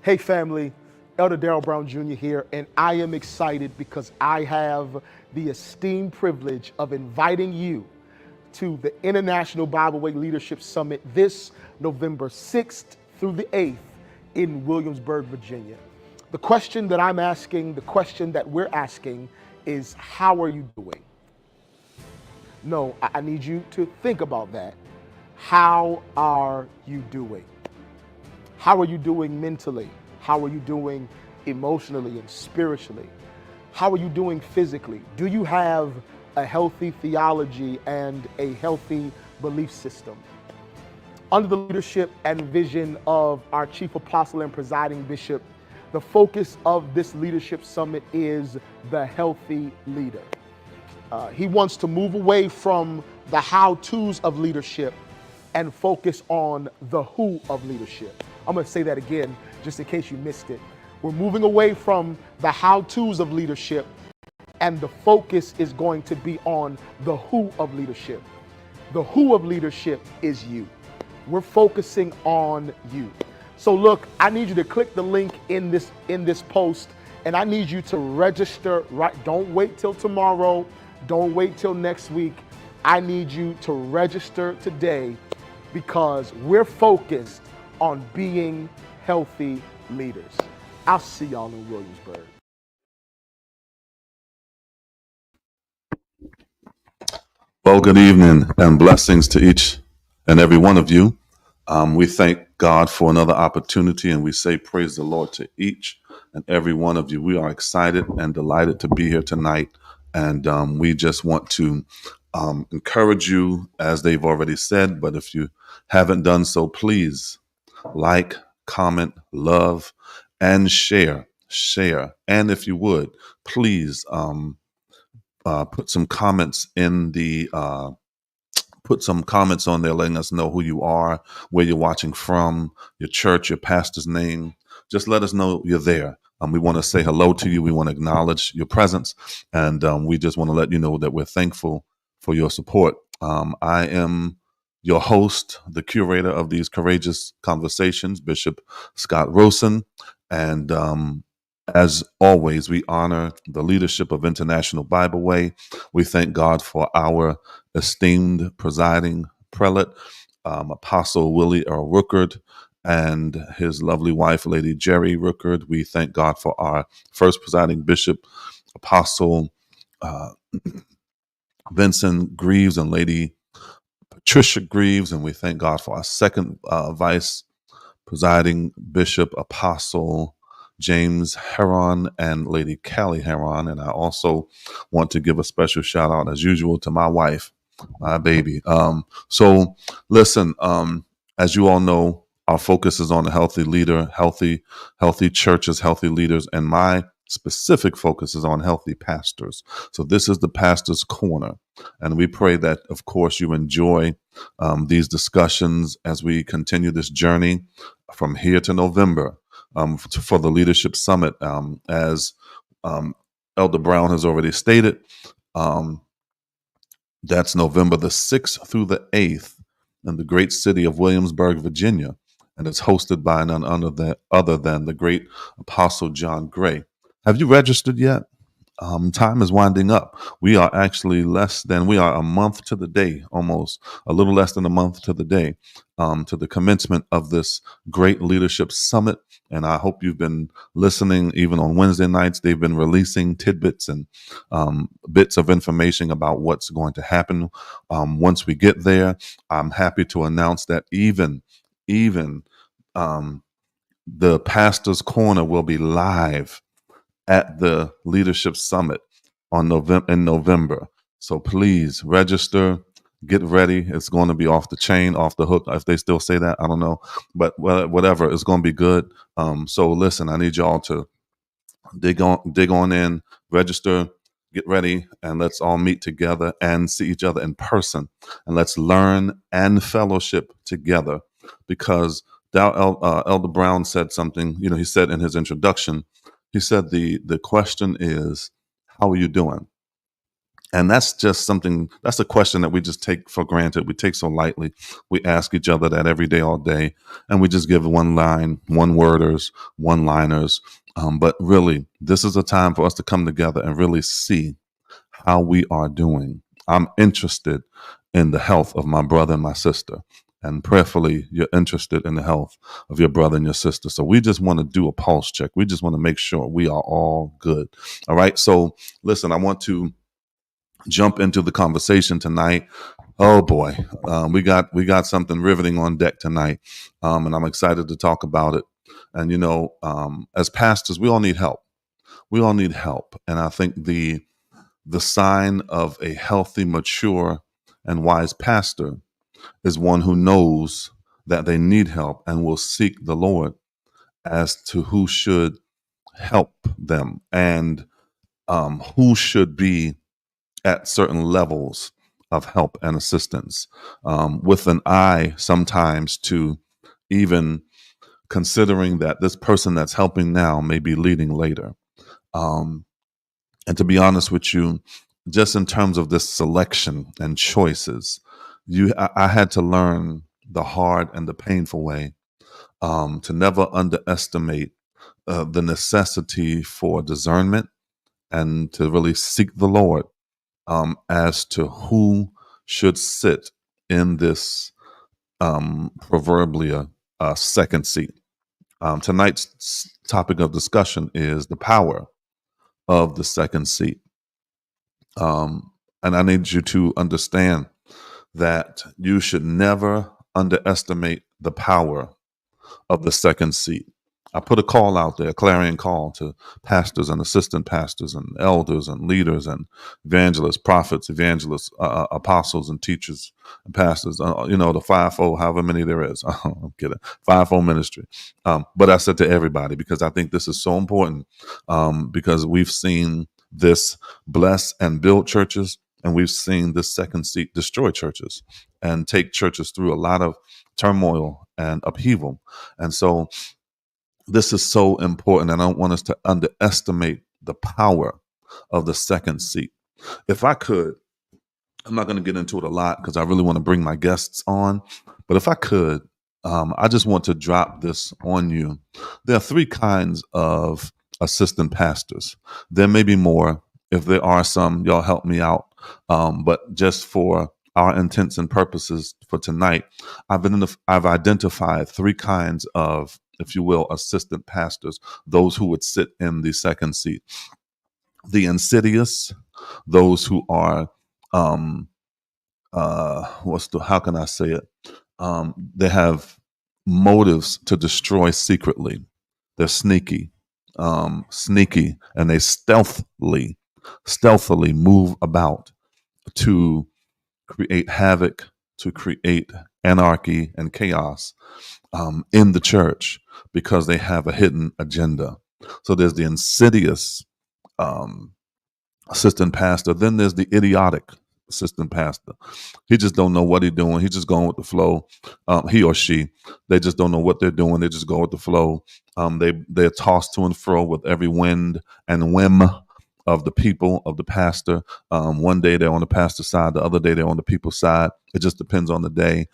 Hey family, Elder Darrell Brown Jr. here, and I am excited because I have the esteemed privilege of inviting you to the International Bible Way Leadership Summit this November 6th through the 8th in Williamsburg, Virginia. The question that I'm asking, the question that we're asking is, how are you doing? No, I need you to think about that. How are you doing? How are you doing mentally? How are you doing emotionally and spiritually? How are you doing physically? Do you have a healthy theology and a healthy belief system? Under the leadership and vision of our chief apostle and presiding bishop, the focus of this leadership summit is the healthy leader. He wants to move away from the how-tos of leadership and focus on the who of leadership. I'm going to say that again, just in case you missed it. We're moving away from the how-tos of leadership, and the focus is going to be on the who of leadership. The who of leadership is you. We're focusing on you. So look, I need you to click the link in this post, and I need you to register right. Don't wait till tomorrow. Don't wait till next week. I need you to register today because we're focused on being healthy leaders. I'll see y'all in Williamsburg. Well, good evening and blessings to each and every one of you. We thank God for another opportunity, and we say praise the Lord to each and every one of you. We are excited and delighted to be here tonight, and we just want to encourage you, as they've already said, but if you haven't done so, please like, comment, love, and share. And if you would, please put some comments in the put some comments on there letting us know who you are, where you're watching from, your church, your pastor's name. Just let us know you're there. We want to say hello to you. We want to acknowledge your presence. And we just want to let you know that we're thankful for your support. I am your host, the curator of these courageous conversations, Bishop Scott Rowson. And as always, we honor the leadership of International Bible Way. We thank God for our esteemed presiding prelate, Apostle Willie Earl Rookard, and his lovely wife, Lady Jerry Rookard. We thank God for our first presiding bishop, Apostle Vincent Greaves, and Lady Patricia Greaves. And we thank God for our second vice presiding bishop, Apostle James Heron and Lady Callie Heron. And I also want to give a special shout out, as usual, to my wife, my baby. So listen, as you all know, our focus is on a healthy leader, healthy churches, healthy leaders, and my specific focus is on healthy pastors. So this is the Pastor's Corner, and we pray that, of course, you enjoy these discussions as we continue this journey from here to November for the Leadership Summit. As Elder Brown has already stated, that's November the 6th through the 8th in the great city of Williamsburg, Virginia, and it's hosted by none other than the great Apostle John Gray. Have you registered yet? Time is winding up. We are actually we are a month to the day, almost a little less than a month to the day, to the commencement of this great leadership summit. And I hope you've been listening. Even on Wednesday nights, they've been releasing tidbits and bits of information about what's going to happen once we get there. I'm happy to announce that even the Pastor's Corner will be live at the Leadership Summit in November. So please register, get ready. It's going to be off the chain, off the hook, if they still say that. I don't know. But whatever, it's going to be good. So listen, I need y'all to dig on in, register, get ready, and let's all meet together and see each other in person. And let's learn and fellowship together, because Elder Brown said something, he said in his introduction, he said the question is, how are you doing? And that's just something, that's a question that we just take for granted. We take so lightly. We ask each other that every day, all day, and we just give one line, one worders, one liners. But really, this is a time for us to come together and really see how we are doing. I'm interested in the health of my brother and my sister. And prayerfully, you're interested in the health of your brother and your sister. So we just want to do a pulse check. We just want to make sure we are all good. All right. So listen, I want to jump into the conversation tonight. Oh boy, we got something riveting on deck tonight, and I'm excited to talk about it. And as pastors, we all need help. We all need help, and I think the sign of a healthy, mature, and wise pastor is one who knows that they need help and will seek the Lord as to who should help them and who should be at certain levels of help and assistance, with an eye sometimes to even considering that this person that's helping now may be leading later. Um, and to be honest with you, just in terms of this selection and choices, I had to learn the hard and the painful way, to never underestimate the necessity for discernment and to really seek the Lord, as to who should sit in this, proverbially a second seat. Tonight's topic of discussion is the power of the second seat. And I need you to understand that you should never underestimate the power of the second seat. I put a call out there, a clarion call to pastors and assistant pastors and elders and leaders and evangelists, prophets, evangelists, apostles and teachers and pastors, the fivefold, however many there is. I'm kidding. Fivefold ministry. But I said to everybody, because I think this is so important, because we've seen this bless and build churches, and we've seen this second seat destroy churches and take churches through a lot of turmoil and upheaval. And so this is so important, and I don't want us to underestimate the power of the second seat. If I could, I'm not going to get into it a lot because I really want to bring my guests on, but if I could, I just want to drop this on you. There are three kinds of assistant pastors. There may be more. If there are some, y'all help me out. But just for our intents and purposes for tonight, I've identified three kinds of, if you will, assistant pastors, those who would sit in the second seat. The insidious, those who are, how can I say it? They have motives to destroy secretly. They're sneaky, and they stealthily move about to create havoc, to create anarchy and chaos, in the church because they have a hidden agenda. So there's the insidious, assistant pastor. Then there's the idiotic assistant pastor. He just don't know what he's doing. He's just going with the flow. He or she, they just don't know what they're doing. They just go with the flow. They're tossed to and fro with every wind and whim of the people, of the pastor. One day they're on the pastor's side, the other day they're on the people's side. It just depends on the day.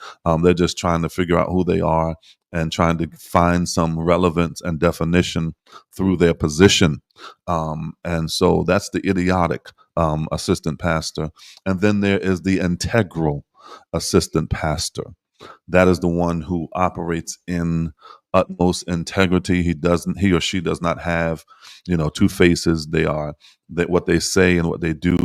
They're just trying to figure out who they are and trying to find some relevance and definition through their position. And so that's the idiotic, assistant pastor. And then there is the integral assistant pastor. That is the one who operates in utmost integrity. He or she does not have, two faces. That what they say and what they do,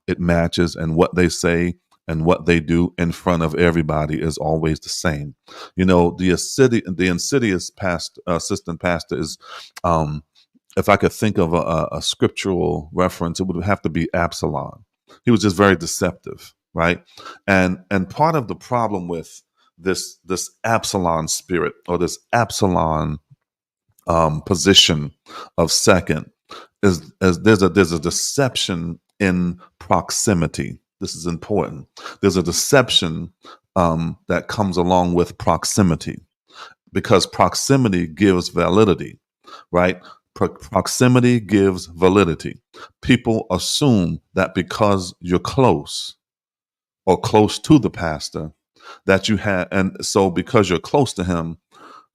it matches, and what they say and what they do in front of everybody is always the same. The insidious assistant pastor is, if I could think of a scriptural reference, it would have to be Absalom. He was just very deceptive, right? And part of the problem with this Absalom spirit, or this Absalom, position of second, is there's a deception in proximity. This is important. There's a deception, that comes along with proximity, because proximity gives validity, right? Proximity gives validity. People assume that because you're close or close to the pastor, that you have, and so because you're close to him,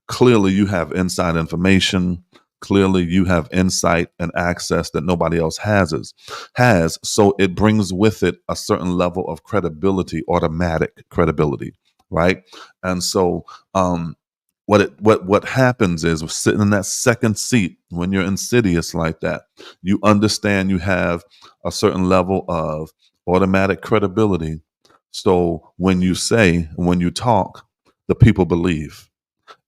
clearly you have inside information. Clearly you have insight and access that nobody else has. So it brings with it a certain level of credibility, automatic credibility, right? And so what happens is, sitting in that second seat when you're insidious like that, you understand you have a certain level of automatic credibility. So when you talk, the people believe,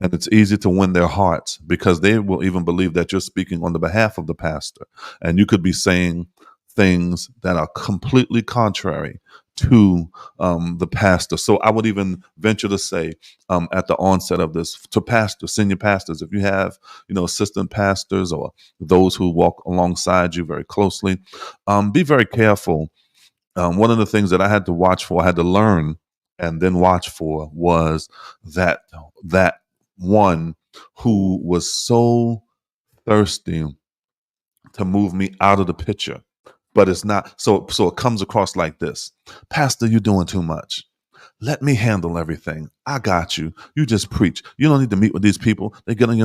and it's easy to win their hearts because they will even believe that you're speaking on the behalf of the pastor. And you could be saying things that are completely contrary to the pastor. So I would even venture to say, at the onset of this, to pastors, senior pastors, if you have, assistant pastors or those who walk alongside you very closely, be very careful. One of the things that I had to watch for, I had to learn and then watch for, was that one who was so thirsty to move me out of the picture. But it's not so it comes across like this: Pastor, you're doing too much. Let me handle everything. I got you. You just preach. You don't need to meet with these people. They're getting,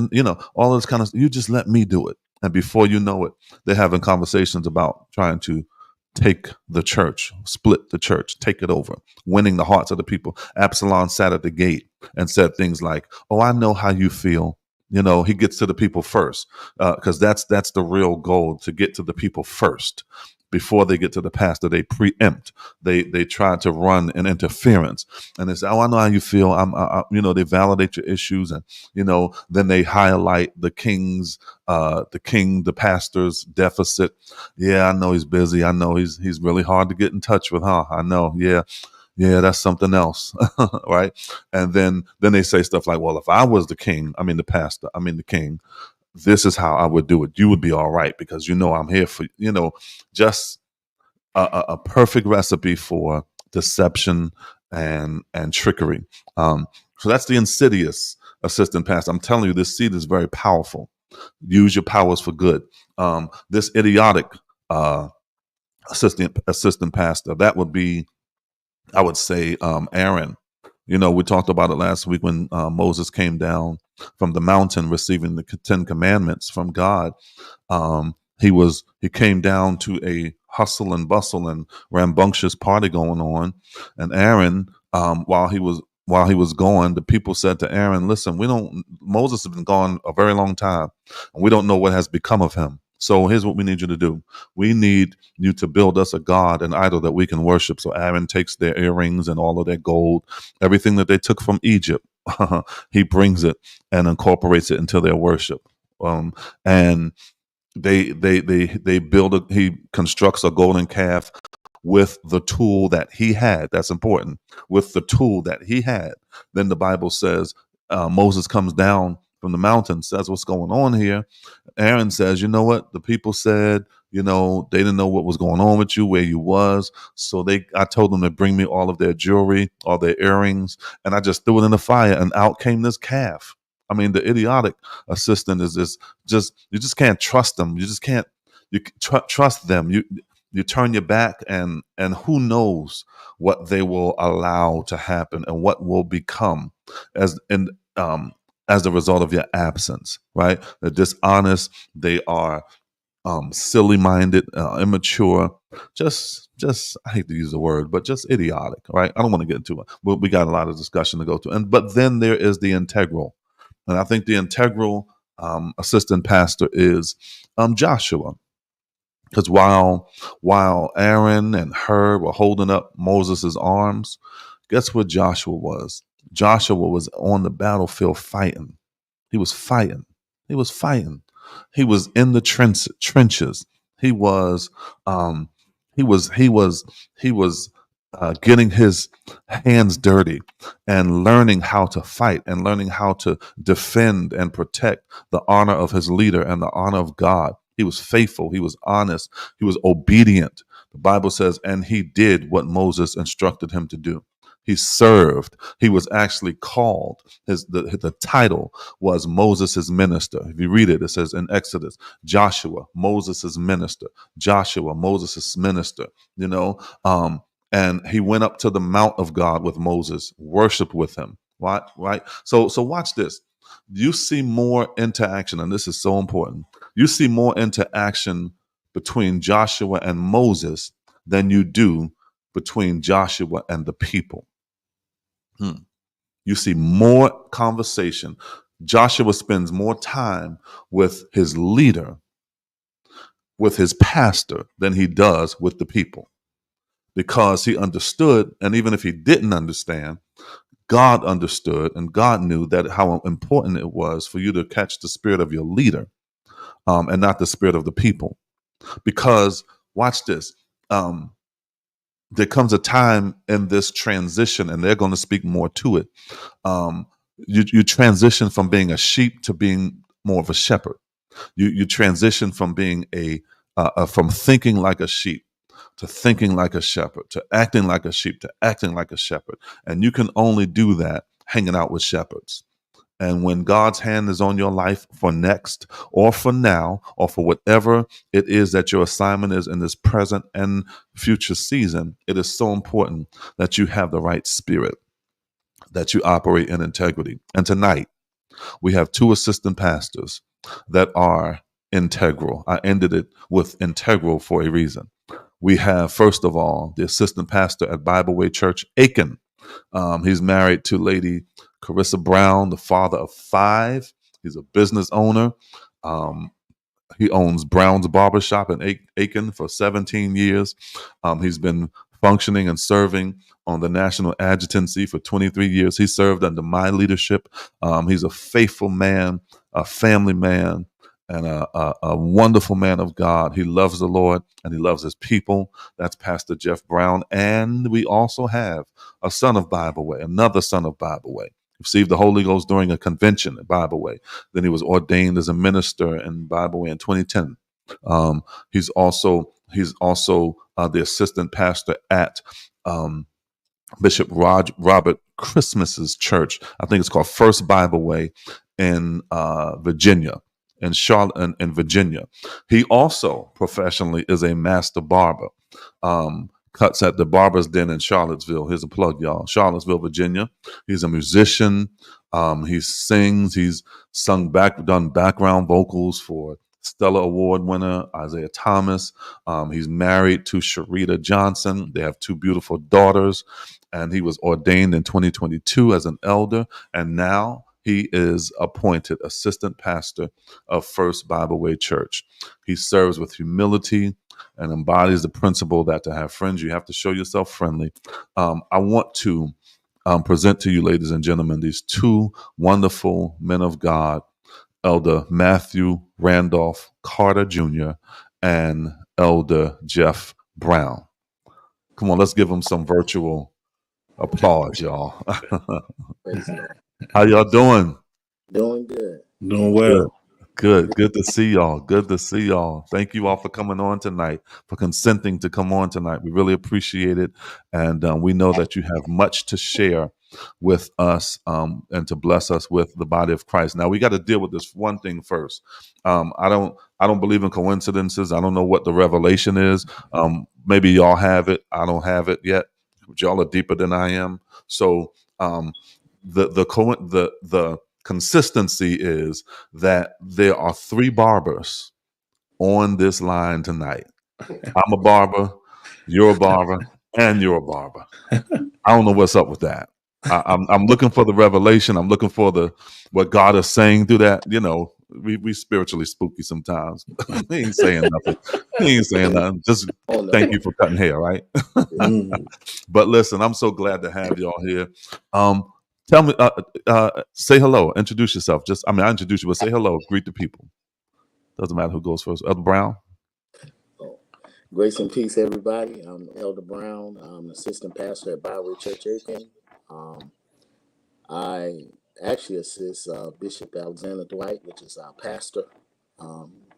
all this kind of, you just let me do it. And before you know it, they're having conversations about trying to take the church, split the church, take it over, winning the hearts of the people. Absalom sat at the gate and said things like, "Oh, I know how you feel." He gets to the people first, because that's the real goal, to get to the people first. Before they get to the pastor, they preempt. They try to run an interference, and they say, "Oh, I know how you feel." They validate your issues, and then they highlight the the pastor's deficit. Yeah, I know he's busy. I know he's really hard to get in touch with, huh? I know. Yeah, yeah, that's something else, right? And then they say stuff like, "Well, if I was the king, I mean the pastor, I mean the king, this is how I would do it. You would be all right because I'm here for just a perfect recipe for deception and trickery." So that's the insidious assistant pastor. I'm telling you, this seed is very powerful. Use your powers for good. This idiotic uh, assistant pastor, that would be, I would say, Aaron. We talked about it last week when Moses came down from the mountain receiving the Ten Commandments from God. He came down to a hustle and bustle and rambunctious party going on, and Aaron, while he was gone, the people said to Aaron, "Listen, Moses has been gone a very long time, and we don't know what has become of him. So here's what we need you to do. We need you to build us a god, an idol that we can worship." So Aaron takes their earrings and all of their gold, everything that they took from Egypt, he brings it and incorporates it into their worship. And he constructs a golden calf with the tool that he had. That's important. With the tool that he had. Then the Bible says, Moses comes down from the mountain, says, "What's going on here?" Aaron says, "You know what? The people said, they didn't know what was going on with you, where you was. So I told them to bring me all of their jewelry, all their earrings, and I just threw it in the fire, and out came this calf." I mean, the idiotic assistant is you just can't trust them. You just can't trust them. You turn your back, and who knows what they will allow to happen and what will become as and as a result of your absence, right? They're dishonest. They are silly-minded, immature, just I hate to use the word, but just idiotic, right? I don't want to get into it. We got a lot of discussion to go to, but then there is the integral, and I think the integral assistant pastor is Joshua, because while Aaron and Hur were holding up Moses' arms, guess what Joshua was? Joshua was on the battlefield fighting. He was fighting. He was fighting. He was in the trenches. He was um, he was getting his hands dirty and learning how to fight and learning how to defend and protect the honor of his leader and the honor of God. He was faithful. He was honest. He was obedient. The Bible says, and he did what Moses instructed him to do. He served. He was actually called. The title was Moses' minister. If you read it, it says in Exodus, Joshua, Moses' minister. Joshua, Moses' minister. You know, and he went up to the mount of God with Moses, worshiped with him. Right? So watch this. You see more interaction, and this is so important. You see more interaction between Joshua and Moses than you do between Joshua and the people. You see more conversation. Joshua spends more time with his leader, with his pastor, than he does with the people, because he understood, and even if he didn't understand, God understood, and God knew that how important it was for you to catch the spirit of your leader, and not the spirit of the people. Because watch this. There comes a time in this transition, and they're going to speak more to it. You transition from being a sheep to being more of a shepherd. You transition from being from thinking like a sheep to thinking like a shepherd, to acting like a sheep, to acting like a shepherd. And you can only do that hanging out with shepherds. And when God's hand is on your life for next or for now or for whatever it is that your assignment is in this present and future season, it is so important that you have the right spirit, that you operate in integrity. And tonight, we have two assistant pastors that are integral. I ended it with integral for a reason. We have, first of all, the assistant pastor at Bible Way Church, Aiken. He's married to Lady Carissa Brown, the father of 5. He's a business owner. Um, he owns Brown's Barbershop in Aiken for 17 years. He's been functioning and serving on the National Adjutancy for 23 years. He served under my leadership. He's a faithful man, a family man, and a wonderful man of God. He loves the Lord and he loves his people. That's Pastor Jeff Brown. And we also have a son of Bible Way, another son of Bible Way. Received the Holy Ghost during a convention at Bible Way. Then he was ordained as a minister in Bible Way in 2010. He's also the assistant pastor at Bishop Robert Christmas's church. I think it's called First Bible Way in Virginia, in Charlotte, in Virginia. He also professionally is a master barber. Cuts at the Barber's Den in Charlottesville. Here's a plug, y'all. Charlottesville, Virginia. He's a musician. He sings. He's done background vocals for Stellar Award winner Isaiah Thomas. He's married to Sharita Johnson. They have 2 beautiful daughters, and he was ordained in 2022 as an elder, and now he is appointed assistant pastor of First Bible Way Church. He serves with humility and embodies the principle that to have friends, you have to show yourself friendly. I want to present to you, ladies and gentlemen, these 2 wonderful men of God, Elder Matthew Randolph Carter Jr. and Elder Jeff Brown. Come on, let's give them some virtual applause, y'all. How y'all doing? Doing good. Doing well. Good to see y'all. Good to see y'all. Thank you all for coming on tonight, for consenting to come on tonight. We really appreciate it. And we know that you have much to share with us and to bless us with the body of Christ. Now we got to deal with this one thing first. I don't believe in coincidences. I don't know what the revelation is. Maybe y'all have it. I don't have it yet. But y'all are deeper than I am. So the consistency is that there are 3 barbers on this line tonight. I'm a barber, you're a barber, and you're a barber. I don't know what's up with that. I'm looking for the revelation. I'm looking for what God is saying through that. You know, we spiritually spooky sometimes. He ain't saying nothing. He ain't saying nothing. Just thank you for cutting hair, right? But listen, I'm so glad to have y'all here. Tell me, say hello, introduce yourself. I introduce you, but say hello, greet the people. Doesn't matter who goes first. Elder Brown. Grace and peace, everybody. I'm Elder Brown. I'm assistant pastor at Bible Church Aiken. I actually assist Bishop Alexander Dwight, which is our pastor.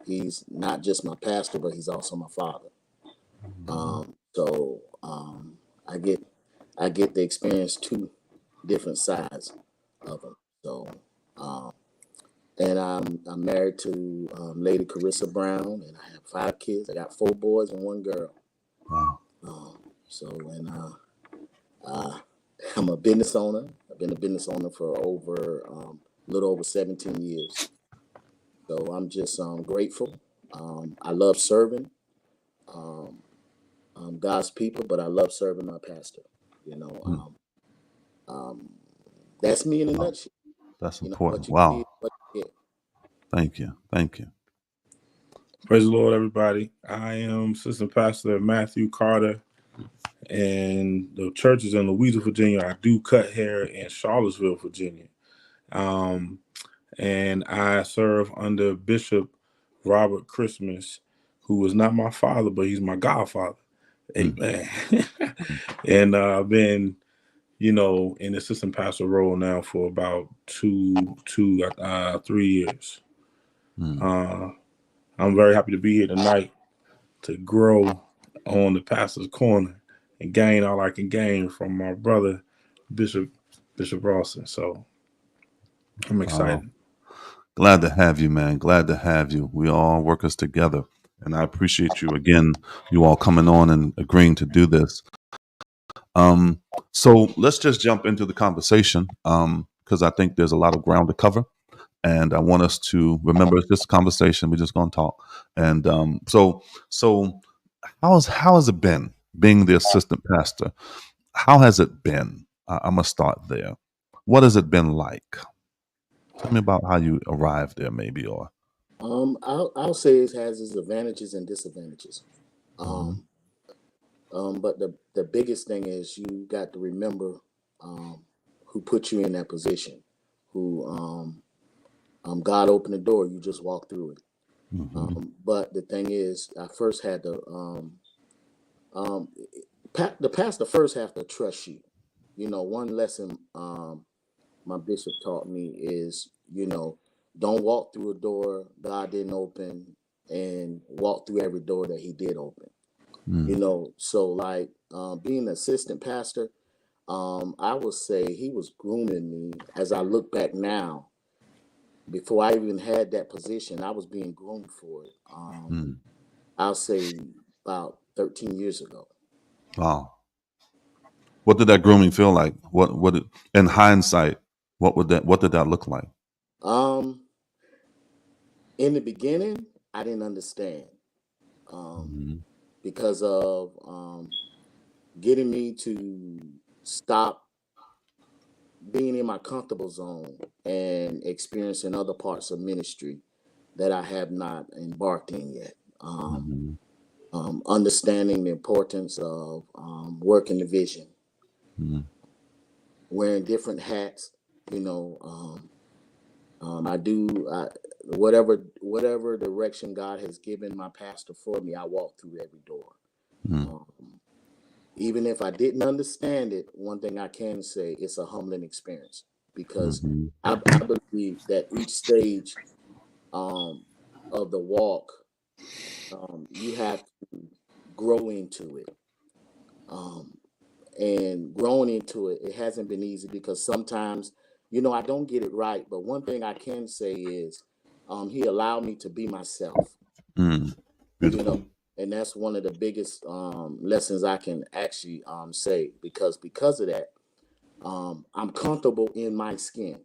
He's not just my pastor, but he's also my father. So I get I get to experience two different sides of them. So, um, and I'm married to Lady Carissa Brown, and I have 5 kids. I got 4 boys and 1 girl. Wow. So, and I'm a business owner. I've been a business owner for over a little over 17 years. So I'm just grateful. I love serving God's people, but I love serving my pastor. You know, Mm. that's me in a Wow. nutshell. That's You know, important. what you see, Wow. what you get. Thank you. Thank you. Praise the Lord, everybody. I am Assistant Pastor Matthew Carter, and the church is in Louisa, Virginia. I do cut hair in Charlottesville, Virginia. And I serve under Bishop Robert Christmas, who is not my father, but he's my godfather. Amen. And I've been, in the assistant pastor role now for about 3 years. I'm very happy to be here tonight to grow on the pastor's corner and gain all I can gain from my brother, Bishop Rowson. So I'm excited. Glad to have you, man. Glad to have you. We all workers together. And I appreciate you again, you all coming on and agreeing to do this. So let's just jump into the conversation because I think there's a lot of ground to cover. And I want us to remember it's just a conversation. We're just going to talk. And so how has it been being the assistant pastor? How has it been? I'm going to start there. What has it been like? Tell me about how you arrived there, maybe, or. I'll say it has its advantages and disadvantages. Mhm. But the biggest thing is you got to remember who put you in that position, who God opened the door, you just walk through it. Mhm. But the thing is, I first had to um, the pastor first have to trust you. You know, one lesson my bishop taught me is, don't walk through a door God didn't open and walk through every door that he did open. Mm. So like being an assistant pastor, I would say he was grooming me. As I look back now, before I even had that position, I was being groomed for it. Mm. I'll say about 13 years ago. Wow. What did that grooming feel like? In hindsight, what did that look like? Um, in the beginning, I didn't understand um, Mhm. because of getting me to stop being in my comfortable zone and experiencing other parts of ministry that I have not embarked in yet. Mhm. Understanding the importance of working the vision, Mhm. wearing different hats. You know, I do whatever direction God has given my pastor for me. I walk through every door. Mhm. Um, Even if I didn't understand it, one thing I can say, it's a humbling experience because Mhm. I believe that each stage um, of the walk, you have to grow into it. Um, and growing into it, it hasn't been easy because sometimes, I don't get it right. But one thing I can say is he allowed me to be myself, Mm. you know, Beautiful. and that's one of the biggest lessons I can actually say because of that. I'm comfortable in my skin.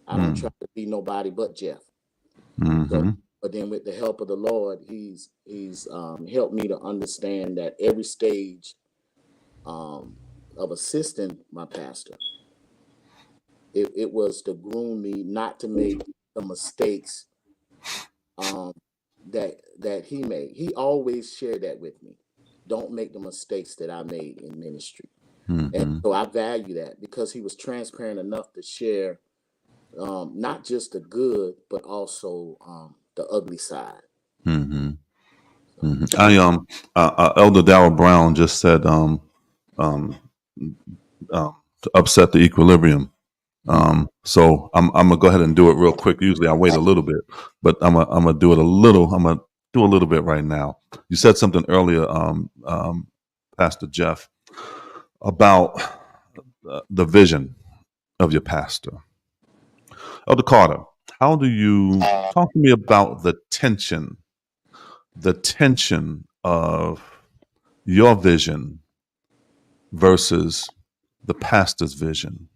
I don't try Mm. to be nobody but Jeff. So, Mhm. but then with the help of the Lord, He's helped me to understand that every stage um, of assisting my pastor, it was to groom me not to make the mistakes um, that he made. He always shared that with me. Don't make the mistakes that I made in ministry. And Mhm. so I value that because he was transparent enough to share not just the good, but also the ugly side. Mhm. So, Mhm. Elder Darrell Brown just said um to upset the equilibrium. mm, So I'm gonna go ahead and do it real quick. Usually I wait a little bit, but I'm gonna do it a little. I'm gonna do a little bit right now. You said something earlier, Pastor Jeff, about the vision of your pastor. Elder Carter, how do you talk to me about the tension of your vision versus the pastor's vision?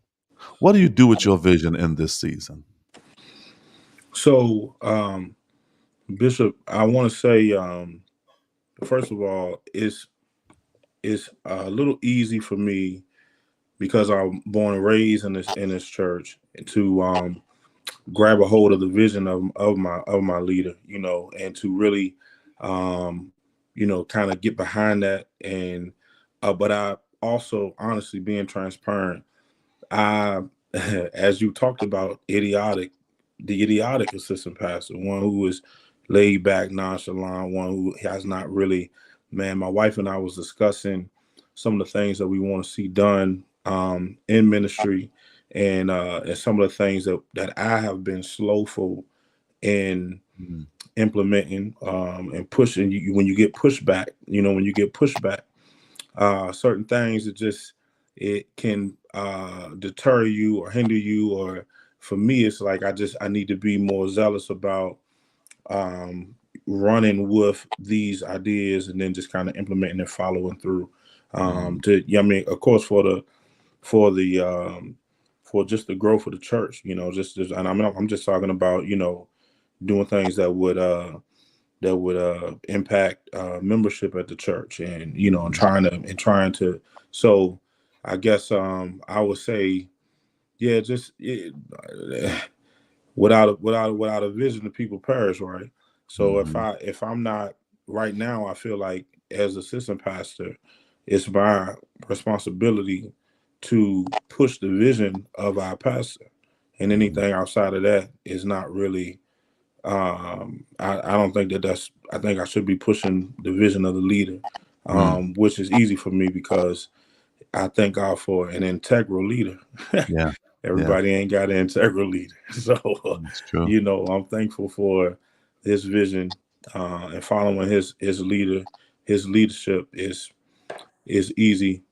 What do you do with your vision in this season? So, Bishop, I want to say, first of all, it's a little easy for me because I'm born and raised in this church to grab a hold of the vision of my leader, and to really, kind of get behind that. And but I also, honestly, being transparent, I, as you talked about, the idiotic assistant pastor, one who is laid back, nonchalant, one who has not really, man, my wife and I was discussing some of the things that we want to see done in ministry, and some of the things that I have been slowful in Mhm. implementing, and pushing. When you get pushback, certain things, it can deter you or hinder you. Or for me, it's like I need to be more zealous about um, running with these ideas and then just kind of implementing and following through. I mean, of course, for the for just the growth of the church, just and I'm just talking about doing things that would impact membership at the church, and and trying to. So I guess I would say, yeah, without a vision, the people perish, right? So Mhm. if I'm not right now, I feel like as assistant pastor, it's my responsibility to push the vision of our pastor, and anything outside of that is not really. I don't think that's. I think I should be pushing the vision of the leader, Mm. which is easy for me because I thank God for an integral leader. Yeah, yeah, Everybody ain't got an integral leader, so it's true. I'm thankful for his vision, and following his leadership is easy,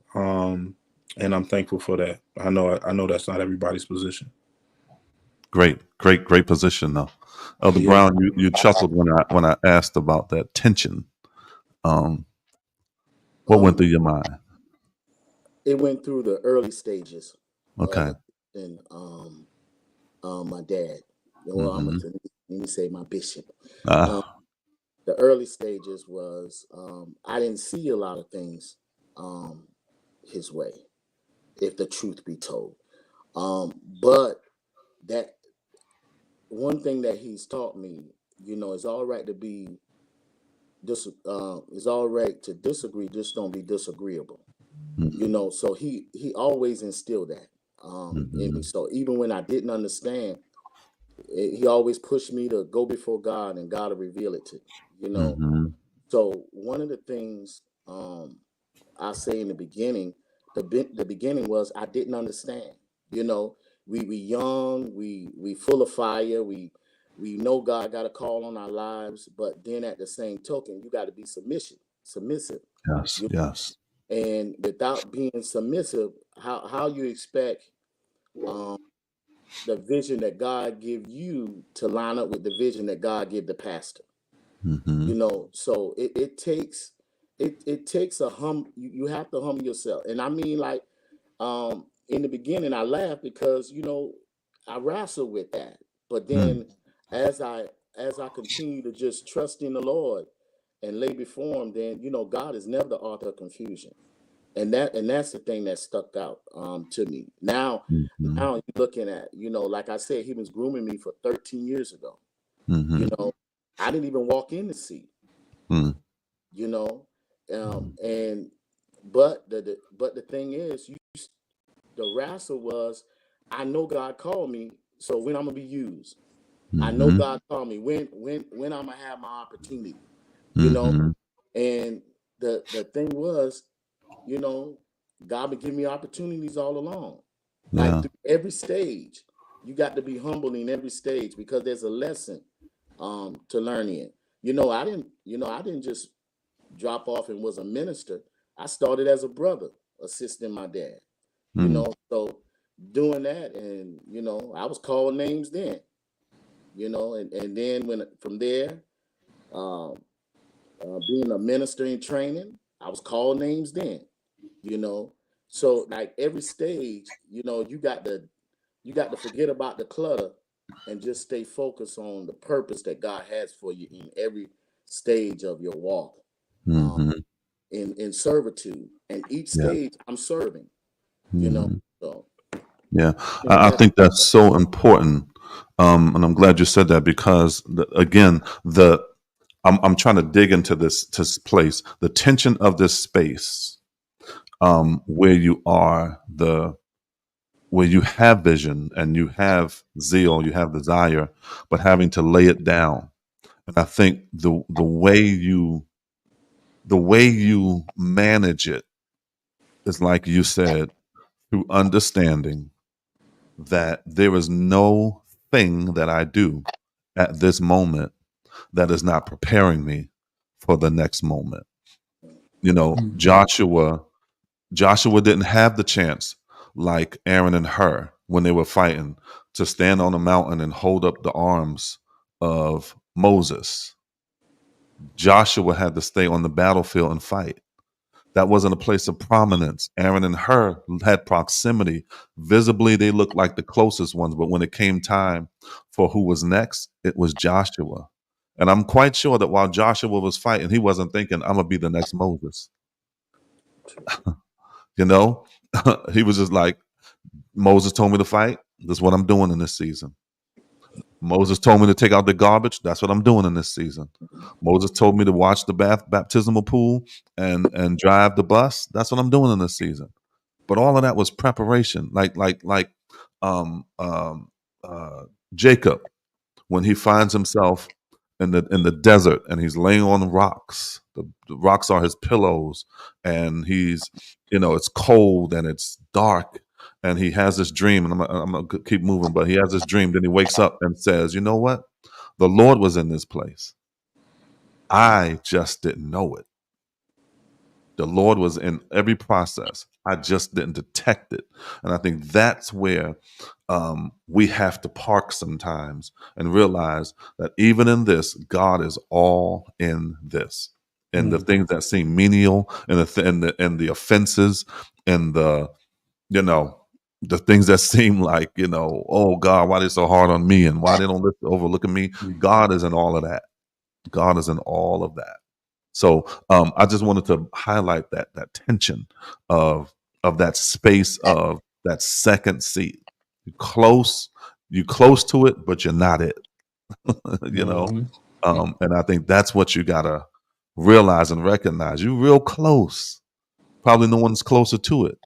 and I'm thankful for that. I know that's not everybody's position. Great position, though. Elder Yeah. Brown, you chuckled when I asked about that tension. Um, what went Um, through your mind? it went through the early stages of Okay. assisting my dad. Well, Mm-hmm. let me say my bishop. Um, Ah. the early stages was I didn't see a lot of things um, his way, if the truth be told. But that one thing that he's taught me, it's all right to be it's all right to disagree, just don't be disagreeable. So he always instilled that in Mm-hmm. me. So even when I didn't understand, he always pushed me to go before God, and God will reveal it to you. Mm-hmm. So one of the things I say in the beginning, the beginning was I didn't understand. You know, we young, we full of fire, we know God got a call on our lives, but then at the same token, you got to be submissive. Yes, You yes. and without being submissive, how you expect um the vision that God give you to line up with the vision that God give the pastor? Mm-hmm. So it takes you have to humble yourself. And I mean, like, in the beginning I laughed because I wrestled with that, but Mm. then as i as I continue to just trust in the Lord and lay before him, then God is never the author of confusion. And that's the thing that stuck out to me. Mm-hmm. Now you're looking at, like I said, he was grooming me for 13 years ago. you Mm-hmm. know I didn't even walk in the seat. Mm-hmm. you know and but the thing is, the wrestle was, I know God called me, so when I'm gonna be used. I know Mm-hmm. God called me, when I'm gonna have my opportunity. you know Mm-hmm. and the thing was, you know God would give me opportunities all along, like Yeah. through every stage. You got to be humble in every stage, because there's a lesson to learn in. I didn't just drop off and was a minister. I started as a brother assisting my dad. you know. So doing that, and you know, I was called names then, you know, and then when from there, um, being a minister in training, I was called names then, you know. So like every stage, you know, you got to forget about the clutter and just stay focused on the purpose that God has for you in every stage of your walk, um, Mm-hmm. in servitude. And each Yeah. stage I'm serving, you know. Mm-hmm. So Yeah. and I that's think that's so important. And I'm glad you said that because again, I'm trying to dig into this place, the tension of this space, where you are where you have vision and you have zeal, you have desire, but having to lay it down. And I think the way you manage it is like you said, through understanding that there is no thing that I do at this moment that is not preparing me for the next moment. You know, Joshua didn't have the chance like Aaron and Hur when they were fighting to stand on a mountain and hold up the arms of Moses. Joshua had to stay on the battlefield and fight. That wasn't a place of prominence. Aaron and Hur had proximity. Visibly, they looked like the closest ones, but when it came time for who was next, it was Joshua. And I'm quite sure that while Joshua was fighting, he wasn't thinking, I'm going to be the next Moses. You know, he was just like, Moses told me to fight. This is what I'm doing in this season. Moses told me to take out the garbage. That's what I'm doing in this season. Moses told me to watch the baptismal pool and drive the bus. That's what I'm doing in this season. But all of that was preparation. Like um, um, uh, Jacob when he finds himself in the desert and he's laying on rocks. The rocks are his pillows, and he's it's cold and it's dark, and he has this dream. And I'm gonna keep moving, but he has this dream. Then he wakes up and says, "You know what? The Lord was in this place. I just didn't know it. The Lord was in every process. I just didn't detect it." And I think that's where we have to park sometimes and realize that even in this, God is all in this. And the things that seem menial, and and the offenses, and you know the things that seem like oh God, why they so hard on me, and why they don't overlook me. God is in all of that. God is in all of that. So I just wanted to highlight that tension of that space of that second seat. You close, you close to it, but you're not it. you know, Mhm. and I think that's what you gotta realize and recognize. You're real close. Probably no one's closer to it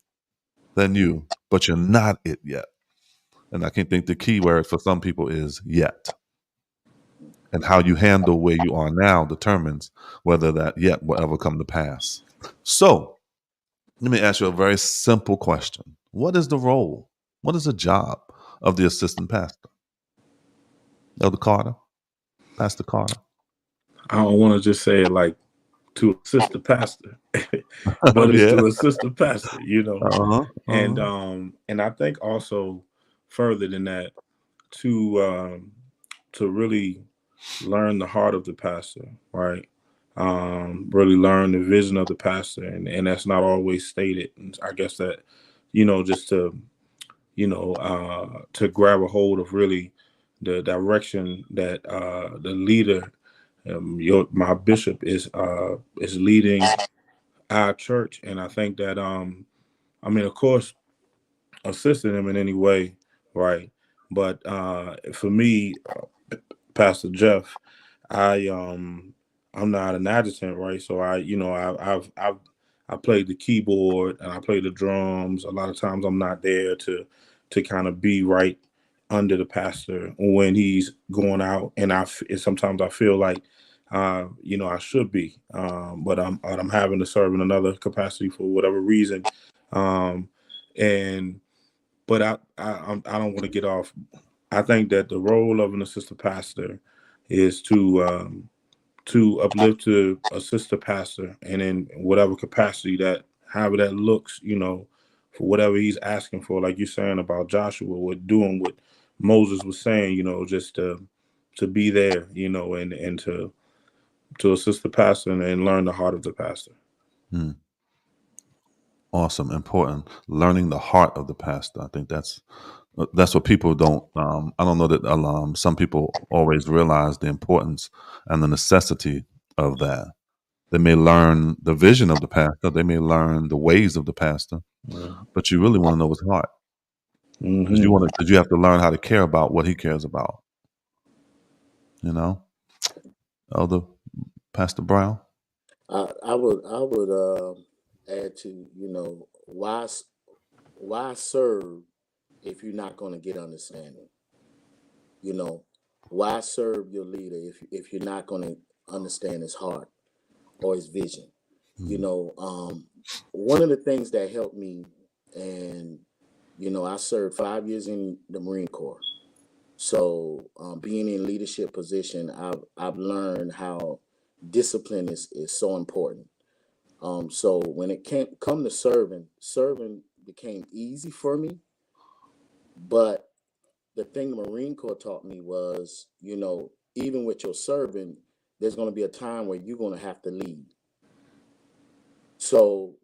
than you, but you're not it yet. And I can think the key word for some people is yet. And how you handle where you are now determines whether that yet will ever come to pass. So let me ask you a very simple question. What is the role? What is the job of the assistant pastor? Elder Carter? Pastor Carter? I don't want to just say it like to assist the pastor, but it's Yeah. to assist the pastor, you know. Uh-huh. Uh-huh. And I think also further than that, to really learn the heart of the pastor, right? Really learn the vision of the pastor, and that's not always stated. And I guess that, just to grab a hold of really the direction that the leader, my bishop is leading our church. And I think that I mean, of course, assisting him in any way, right? But for me, Pastor Jeff, I I'm not an adjutant, right? So I played the keyboard and I play the drums. A lot of times I'm not there to kind of be right under the pastor when he's going out, and and sometimes I feel like I should be, but I'm having to serve in another capacity for whatever reason, um, and but I don't want to get off. I think that the role of an assistant pastor is to uplift, to assist the pastor, and in whatever capacity that, however that looks, for whatever he's asking for. Like you're saying about Joshua, with doing what Moses was saying, just to be there, and to assist the pastor and learn the heart of the pastor. Awesome, important. Learning the heart of the pastor. I think that's what people don't. I don't know that some people always realize the importance and the necessity of that. They may learn the vision of the pastor. They may learn the ways of the pastor, but you really want to know his heart because you have to learn how to care about what he cares about. Elder Pastor Brown. I would add to, why serve if you're not going to get understanding? Why serve your leader if you're not going to understand his heart or his vision? One of the things that helped me, and I served 5 years in the Marine Corps. So being in leadership position, I've learned how discipline is so important. So when it come to serving became easy for me. But the thing the Marine Corps taught me was, even with your serving, there's going to be a time where you're going to have to lead. So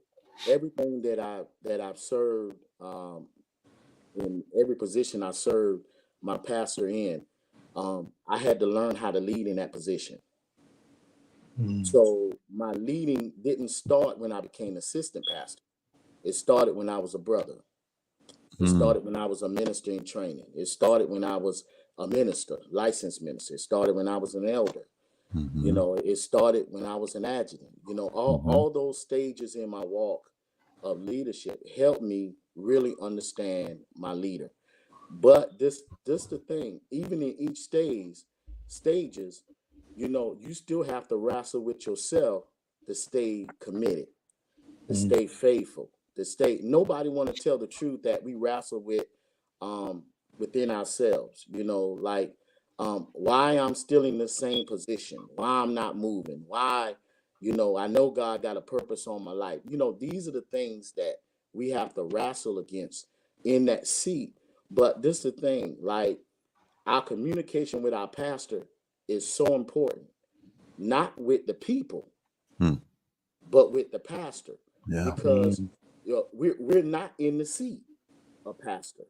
everything that I've served, in every position I served my pastor in, I had to learn how to lead in that position. So my leading didn't start when I became assistant pastor. It started when I was a brother. It started when I was a minister in training. It started when I was a minister, licensed minister. It started when I was an elder. It started when I was an adjutant. All those stages in my walk of leadership helped me really understand my leader. But this the thing, even in each stages, you still have to wrestle with yourself to stay committed, to stay faithful, to stay. Nobody want to tell the truth that we wrestle with within ourselves. Like why I'm still in the same position, why I'm not moving, why I know God got a purpose on my life. These are the things that we have to wrestle against in that seat. But this is the thing, like our communication with our pastor is so important, not with the people, but with the pastor, Yeah. because we're not in the seat of pastor.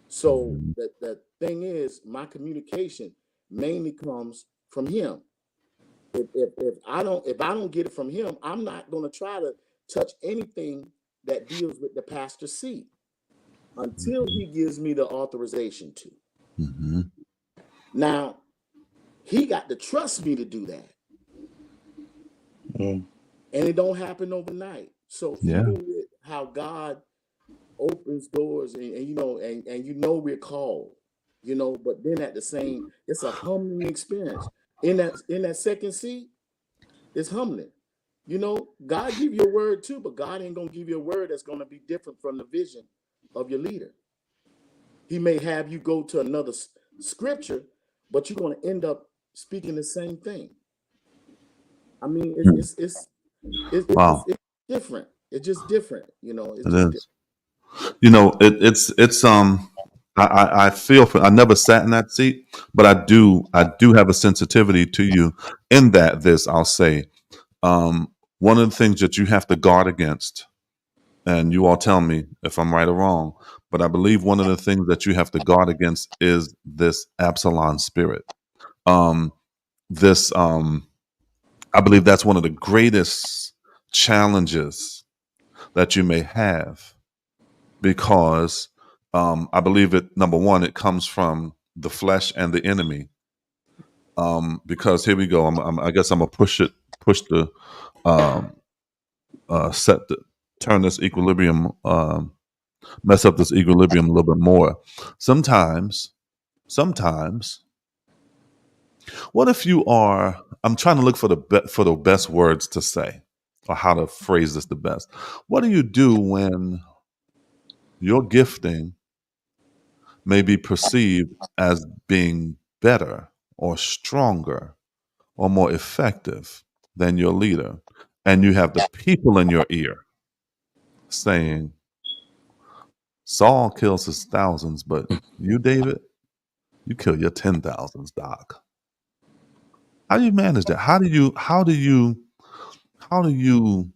So the thing is, my communication mainly comes from him. If I don't get it from him, I'm not going to try to touch anything that deals with the pastor's seat until he gives me the authorization to. Now, he got to trust me to do that. And it don't happen overnight. So even with how God opens doors and we're called, but then at the same, it's a humbling experience. In that second seat, it's humbling. God give you a word too, but God ain't gonna give you a word that's gonna be different from the vision of your leader. He may have you go to another scripture, but you're gonna end up speaking the same thing. I mean, Wow. it's different. It's just different. It's It just different. is. It's I feel for, I never sat in that seat, but I do have a sensitivity to you in that this I'll say one of the things that you have to guard against, and you all tell me if I'm right or wrong, but I believe one of the things that you have to guard against is this Absalom spirit. This I believe that's one of the greatest challenges that you may have, because I believe it. Number one, it comes from the flesh and the enemy. Because here we go. I guess I'm gonna push the set the turn this equilibrium, mess up this equilibrium a little bit more. Sometimes, what if you are? I'm trying to look for the best words to say, or how to phrase this the best. What do you do when your gifting may be perceived as being better or stronger or more effective than your leader, and you have the people in your ear saying, Saul kills his thousands, but you, David, you kill your 10,000s, Doc. How do you manage that? How do you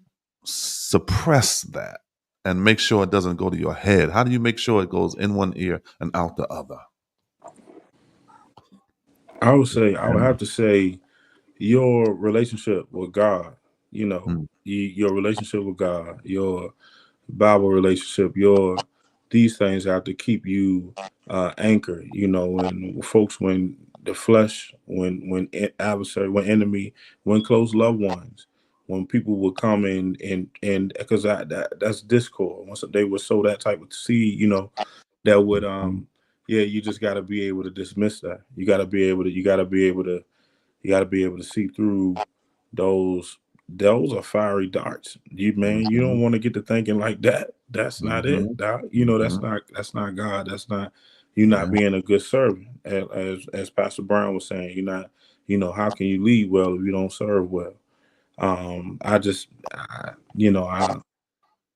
suppress that and make sure it doesn't go to your head? How do you make sure it goes in one ear and out the other? I would have to say your relationship with God, Mm, your relationship with God, your Bible relationship, these things have to keep you anchored. When the flesh, adversary, when enemy, when close loved ones, when people would come in and because that's discord. Once they would sow that type of seed, that would mhm, yeah, you just got to be able to dismiss that. You got to be able to see through those. Those are fiery darts. You don't mhm, want to get to thinking like that. That's not it, mhm, Doc. mhm. That's not God. That's not you not Yeah. being a good servant. As Pastor Brown was saying, you're not. How can you lead well if you don't serve well? I just, I,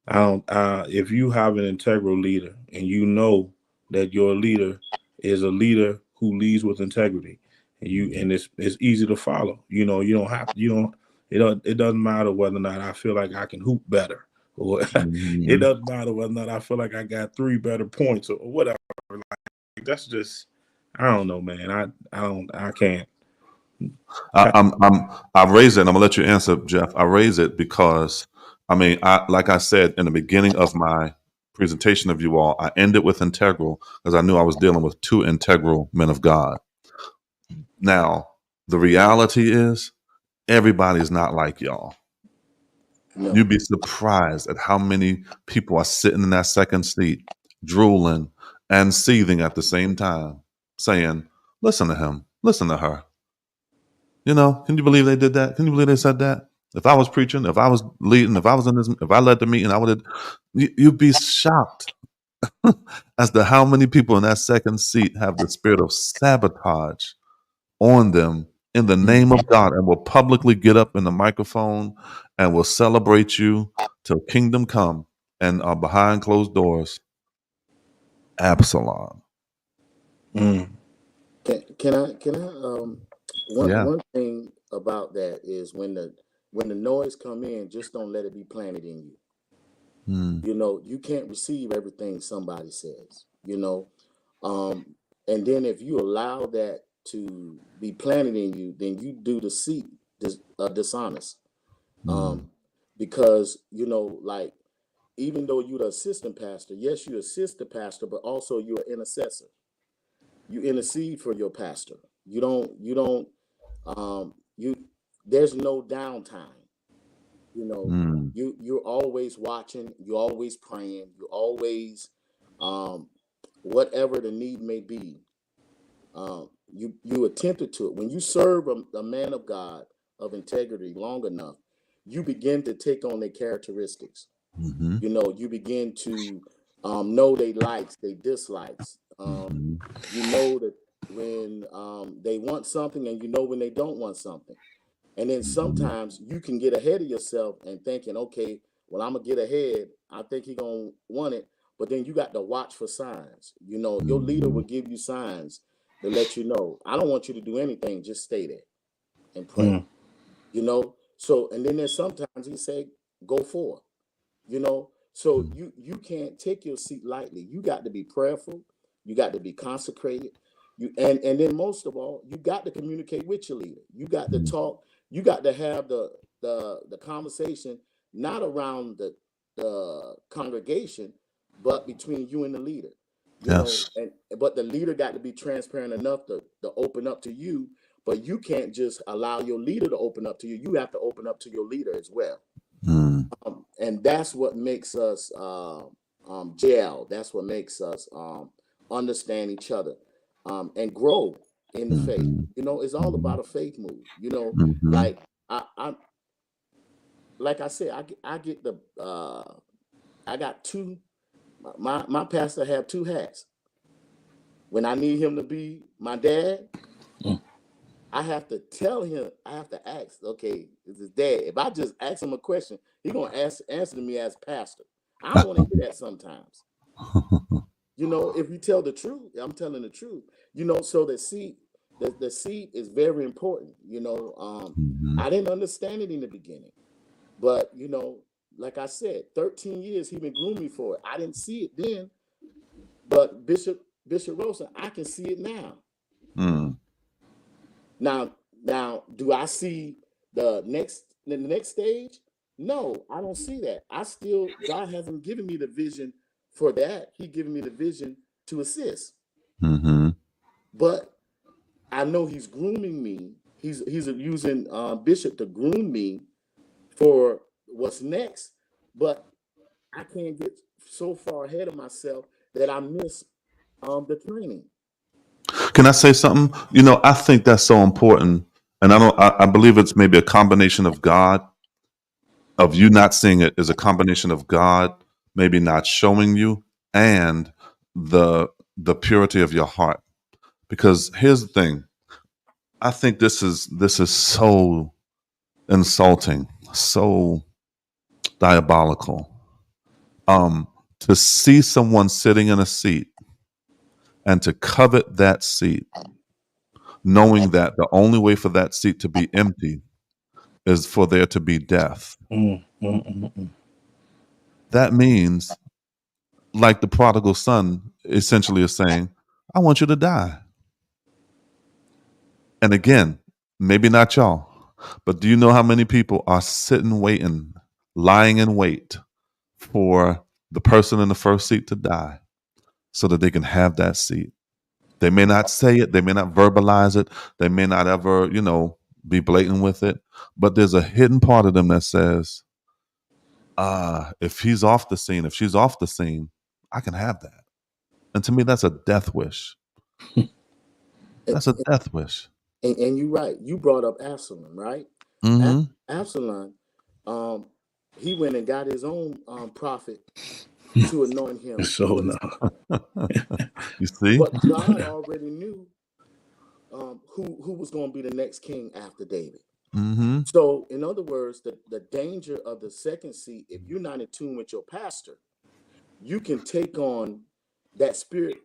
I don't. If you have an integral leader and you know that your leader is a leader who leads with integrity, and it's easy to follow. You don't have you don't. It doesn't matter whether or not I feel like I can hoop better, or it Mhm. doesn't matter whether or not I feel like I got 3 better points or whatever. Like, that's just I don't know, man. I can't. I raise it, and I'm gonna let you answer, Jeff. I raise it because, like I said in the beginning of my presentation of you all, I ended with integral because I knew I was dealing with 2 integral men of God. Now, the reality is, everybody's not like y'all. No. You'd be surprised at how many people are sitting in that second seat, drooling and seething at the same time, saying, "Listen to him, listen to her." Can you believe they did that? Can you believe they said that? If I was preaching, if I was leading, if I led the meeting, I would have. You'd be shocked as to how many people in that second seat have the spirit of sabotage on them in the name of God and will publicly get up in the microphone and will celebrate you till kingdom come and are behind closed doors. Absalom. Mm, Can I Yeah. one thing about that is when the noise come in, just don't let it be planted in you. Mm, You can't receive everything somebody says, um and then if you allow that to be planted in you, then you do the seed dishonest. mm, um because like, even though you're the assistant pastor, yes, you assist the pastor, but also you're an intercessor. You intercede for your pastor. You there's no downtime. you know mm, you're always watching, you're always praying, you're always, um whatever the need may be, you attempted to it. When you serve a man of God of integrity long enough, you begin to take on their characteristics. mhm, You begin to know they likes, they dislikes. mhm, You know that when they want something, and you know when they don't want something. And then mhm, sometimes you can get ahead of yourself and thinking, okay, well, I'm gonna get ahead. I think he gonna want it, but then you got to watch for signs. Your leader will mhm. give you signs to let you know, I don't want you to do anything. Just stay there and pray. mm, So, and then there's sometimes he say, go forward. So Mm. you can't take your seat lightly. You got to be prayerful. You got to be consecrated. And then most of all, you got to communicate with your leader. You got to Mm. talk. You got to have the conversation, not around the congregation, but between you and the leader. Yes. And but the leader got to be transparent enough to open up to you. But you can't just allow your leader to open up to you. You have to open up to your leader as well. Mm. And that's what makes us gel. That's what makes us understand each other, and grow in the faith. Mhm. It's all Mhm. about a faith move. Mhm. Like I like I said, I get the I got two. My pastor have two hats. When I need him to be my dad, mm. I have to tell him. I have to ask. Okay, is his dad? If I just ask him a question, he gonna answer me as pastor. I don't want to hear that sometimes. You know, if you tell the truth, I'm telling the truth. You know, so the seed is very important. You know, Mhm. I didn't understand it in the beginning, but you know, like I said, 13 years he been grooming me for it. I didn't see it then, but Bishop Rowson, I can see it now. Mm. Now, do I see the next stage? No, I don't see that. I still God hasn't given me the vision for that. He given me the vision to assist. Mhm. But I know he's grooming me. He's using Bishop to groom me for what's next. But I can't get so far ahead of myself that I miss the training. Can I say something? You know, I think that's so important, and I don't. I believe it's maybe a combination of God, of you not seeing it, is a combination of God maybe not showing you, and the purity of your heart. Because here's the thing: I think this is so insulting, so diabolical. Um, to see someone sitting in a seat and to covet that seat, knowing that the only way for that seat to be empty is for there to be death. That means, like the prodigal son essentially is saying, I want you to die. And again, maybe not y'all, but do you know how many people are sitting waiting, lying in wait for the person in the first seat to die so that they can have that seat? They may not say it, they may not verbalize it, they may not ever, be blatant with it, but there's a hidden part of them that says, if he's off the scene, if she's off the scene, I can have that. And to me, that's a death wish. And, That's a death wish. and you're right. You brought up Absalom, right? Mm-hmm. Absalom, um, he went and got his own prophet to anoint him So for this no. time. You see? But God already knew who was going to be the next king after David. Mm-hmm. So, in other words, the danger of the second seat, if you're not in tune with your pastor, you can take on that spirit,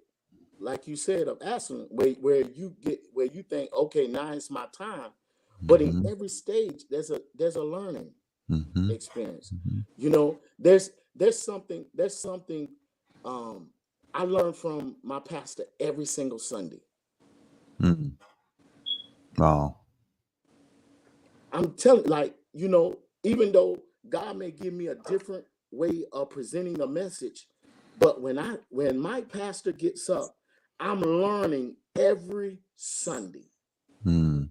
like you said, of Absalom, where you think, okay, now it's my time. But in Mm-hmm. every stage, there's a learning Mm-hmm. experience. You know, there's something um I learned from my pastor every single Sunday. Mm-hmm. Oh. I'm telling, like, you know, even though God may give me a different way of presenting a message, but when my pastor gets up, I'm learning every Sunday. Mm-hmm.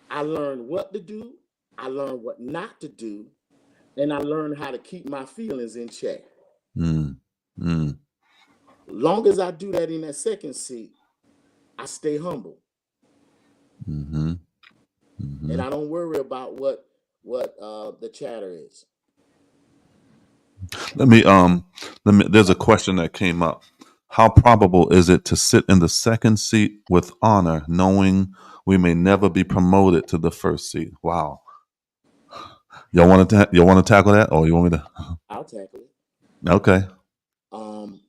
I learn what to do, I learn what not to do, and I learn how to keep my feelings in check. Mm-hmm. Long as I do that in that second seat, I stay humble Mm-hmm. and Mm-hmm. I don't worry about what the chatter is. Let me there's a question that came up. How probable is it to sit in the second seat with honor, knowing we may never be promoted to the first seat? Wow. Y'all want to tackle that, or you want me to? I'll tackle it. Okay. Um,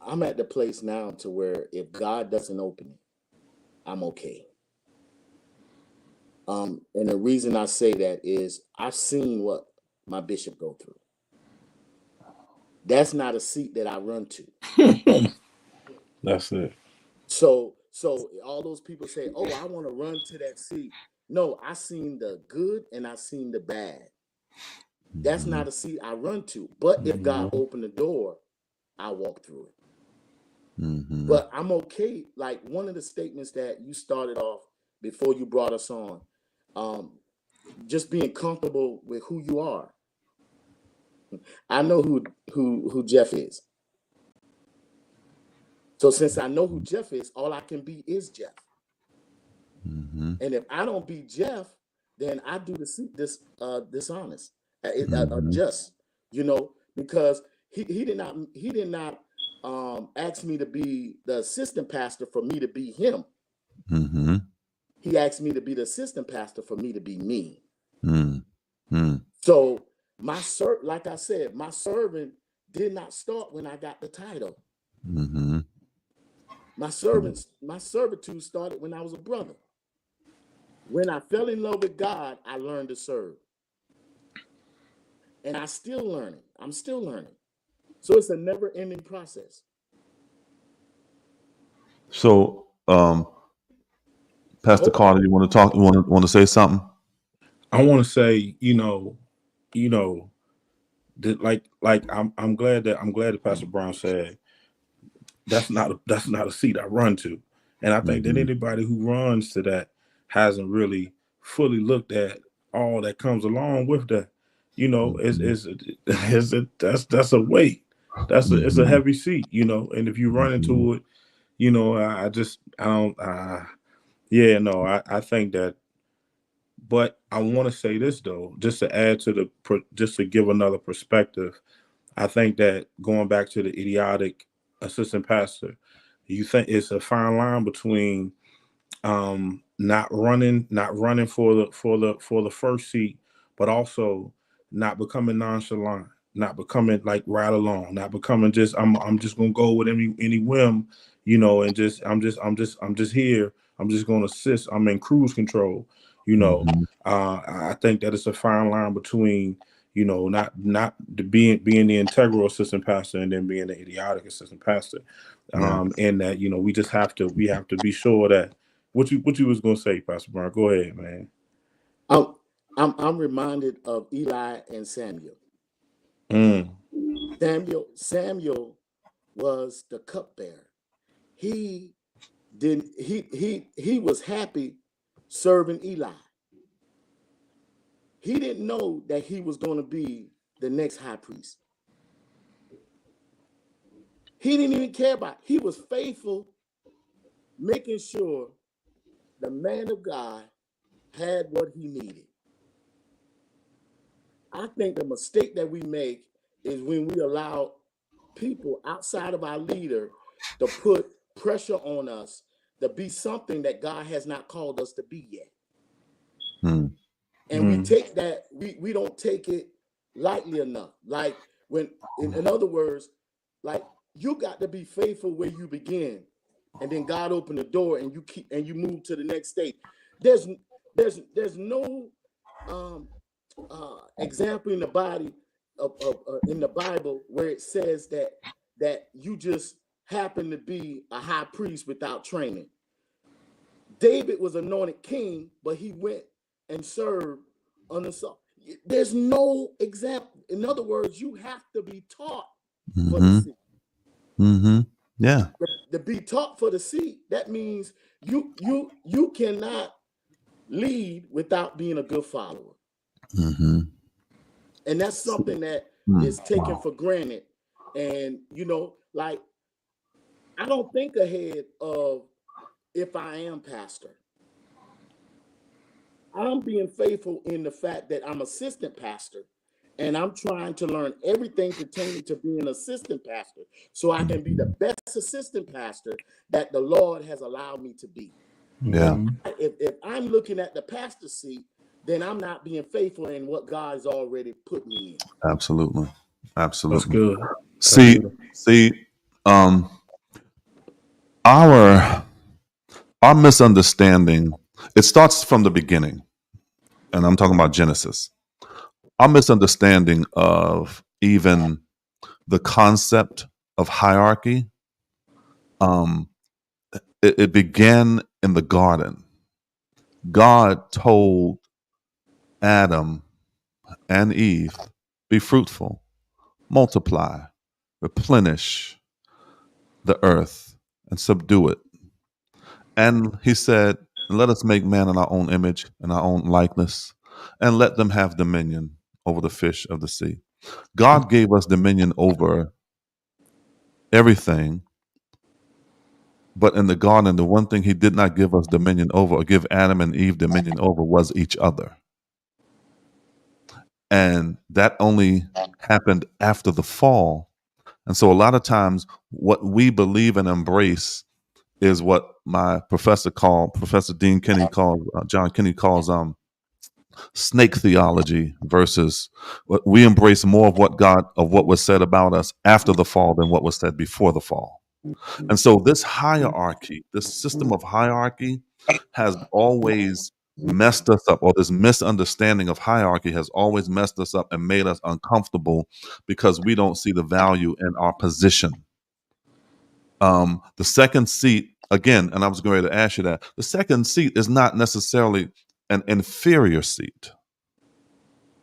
I'm at the place now to where if God doesn't open it, I'm okay. And the reason I say that is I've seen what my bishop go through. That's not a seat that I run to. That's it. So all those people say, "Oh, I want to run to that seat." No, I seen the good and I seen the bad. That's Mm-hmm. not a seat I run to. But if God Mhm. opened the door, I walk through it. Mm-hmm. But I'm okay. Like one of the statements that you started off before you brought us on, um, just being comfortable with who you are. I know who Jeff is. So since I know who Jeff is, all I can be is Jeff. Mm-hmm. And if I don't be Jeff, then I do this dishonest, Mm-hmm. just, you know, because he did not ask me to be the assistant pastor for me to be him. Mm-hmm. He asked me to be the assistant pastor for me to be me. Mm-hmm. So like I said, my servant did not start when I got the title. Mm-hmm. My servitude started when I was a brother. When I fell in love with God, I learned to serve. And I'm still learning. So it's a never-ending process. So, Pastor Carter, you want to talk? You want to say something? I want to say, like I'm glad that Pastor Brown said that's not a seat I run to, and I think that anybody who runs to that hasn't really fully looked at all that comes along with that. That's a weight. It's a heavy seat, and if you run into it, I think that. But I want to say this though, just to add to just to give another perspective. I think that going back to the idiotic assistant pastor, you think it's a fine line between not running for the first seat, but also not becoming nonchalant, not becoming like right along, not becoming just I'm just gonna go with any whim, and just I'm just here. I'm just gonna assist. I'm in cruise control, I think that it's a fine line between not being the integral assistant pastor and then being the idiotic assistant pastor, and that we have to be sure that what you was gonna say, Pastor Brown. Go ahead, man. I'm reminded of Eli and Samuel. Samuel was the cupbearer. He was happy serving Eli. He didn't know that he was going to be the next high priest. He didn't even care about it. He was faithful, making sure the man of God had what he needed. I think the mistake that we make is when we allow people outside of our leader to put pressure on us to be something that God has not called us to be yet. And we take that, we don't take it lightly enough. Like when, in other words, like you got to be faithful where you begin, and then God opened the door and you move to the next state. There's no example in the body in the Bible where it says that you just happen to be a high priest without training. David was anointed king, but he went and served under Saul. There's no example. In other words, you have to be taught for the seat. Yeah. To be taught for the seat, that means you cannot lead without being a good follower. And that's something that is taken for granted. And like I don't think ahead of if I am pastor. I'm being faithful in the fact that I'm assistant pastor, and I'm trying to learn everything pertaining to being assistant pastor so I can be the best assistant pastor that the Lord has allowed me to be. Yeah. If I'm looking at the pastor seat, then I'm not being faithful in what God's already put me in. Absolutely. That's good. See, our misunderstanding, it starts from the beginning, and I'm talking about Genesis. Our misunderstanding of even the concept of hierarchy, it began in the garden. God told Adam and Eve, be fruitful, multiply, replenish the earth, and subdue it. And he said, let us make man in our own image and our own likeness, and let them have dominion over the fish of the sea. God gave us dominion over everything, but in the garden, the one thing he did not give us dominion over, or give Adam and Eve dominion over, was each other. And that only happened after the fall. And so a lot of times what we believe and embrace is what my Professor Dean Kenny calls, John Kenny calls snake theology versus we embrace more of what was said about us after the fall than what was said before the fall. And so this hierarchy, this system of hierarchy has always messed us up, or this misunderstanding of hierarchy has always messed us up and made us uncomfortable because we don't see the value in our position. The second seat, again, and I was going to ask you that, the second seat is not necessarily an inferior seat.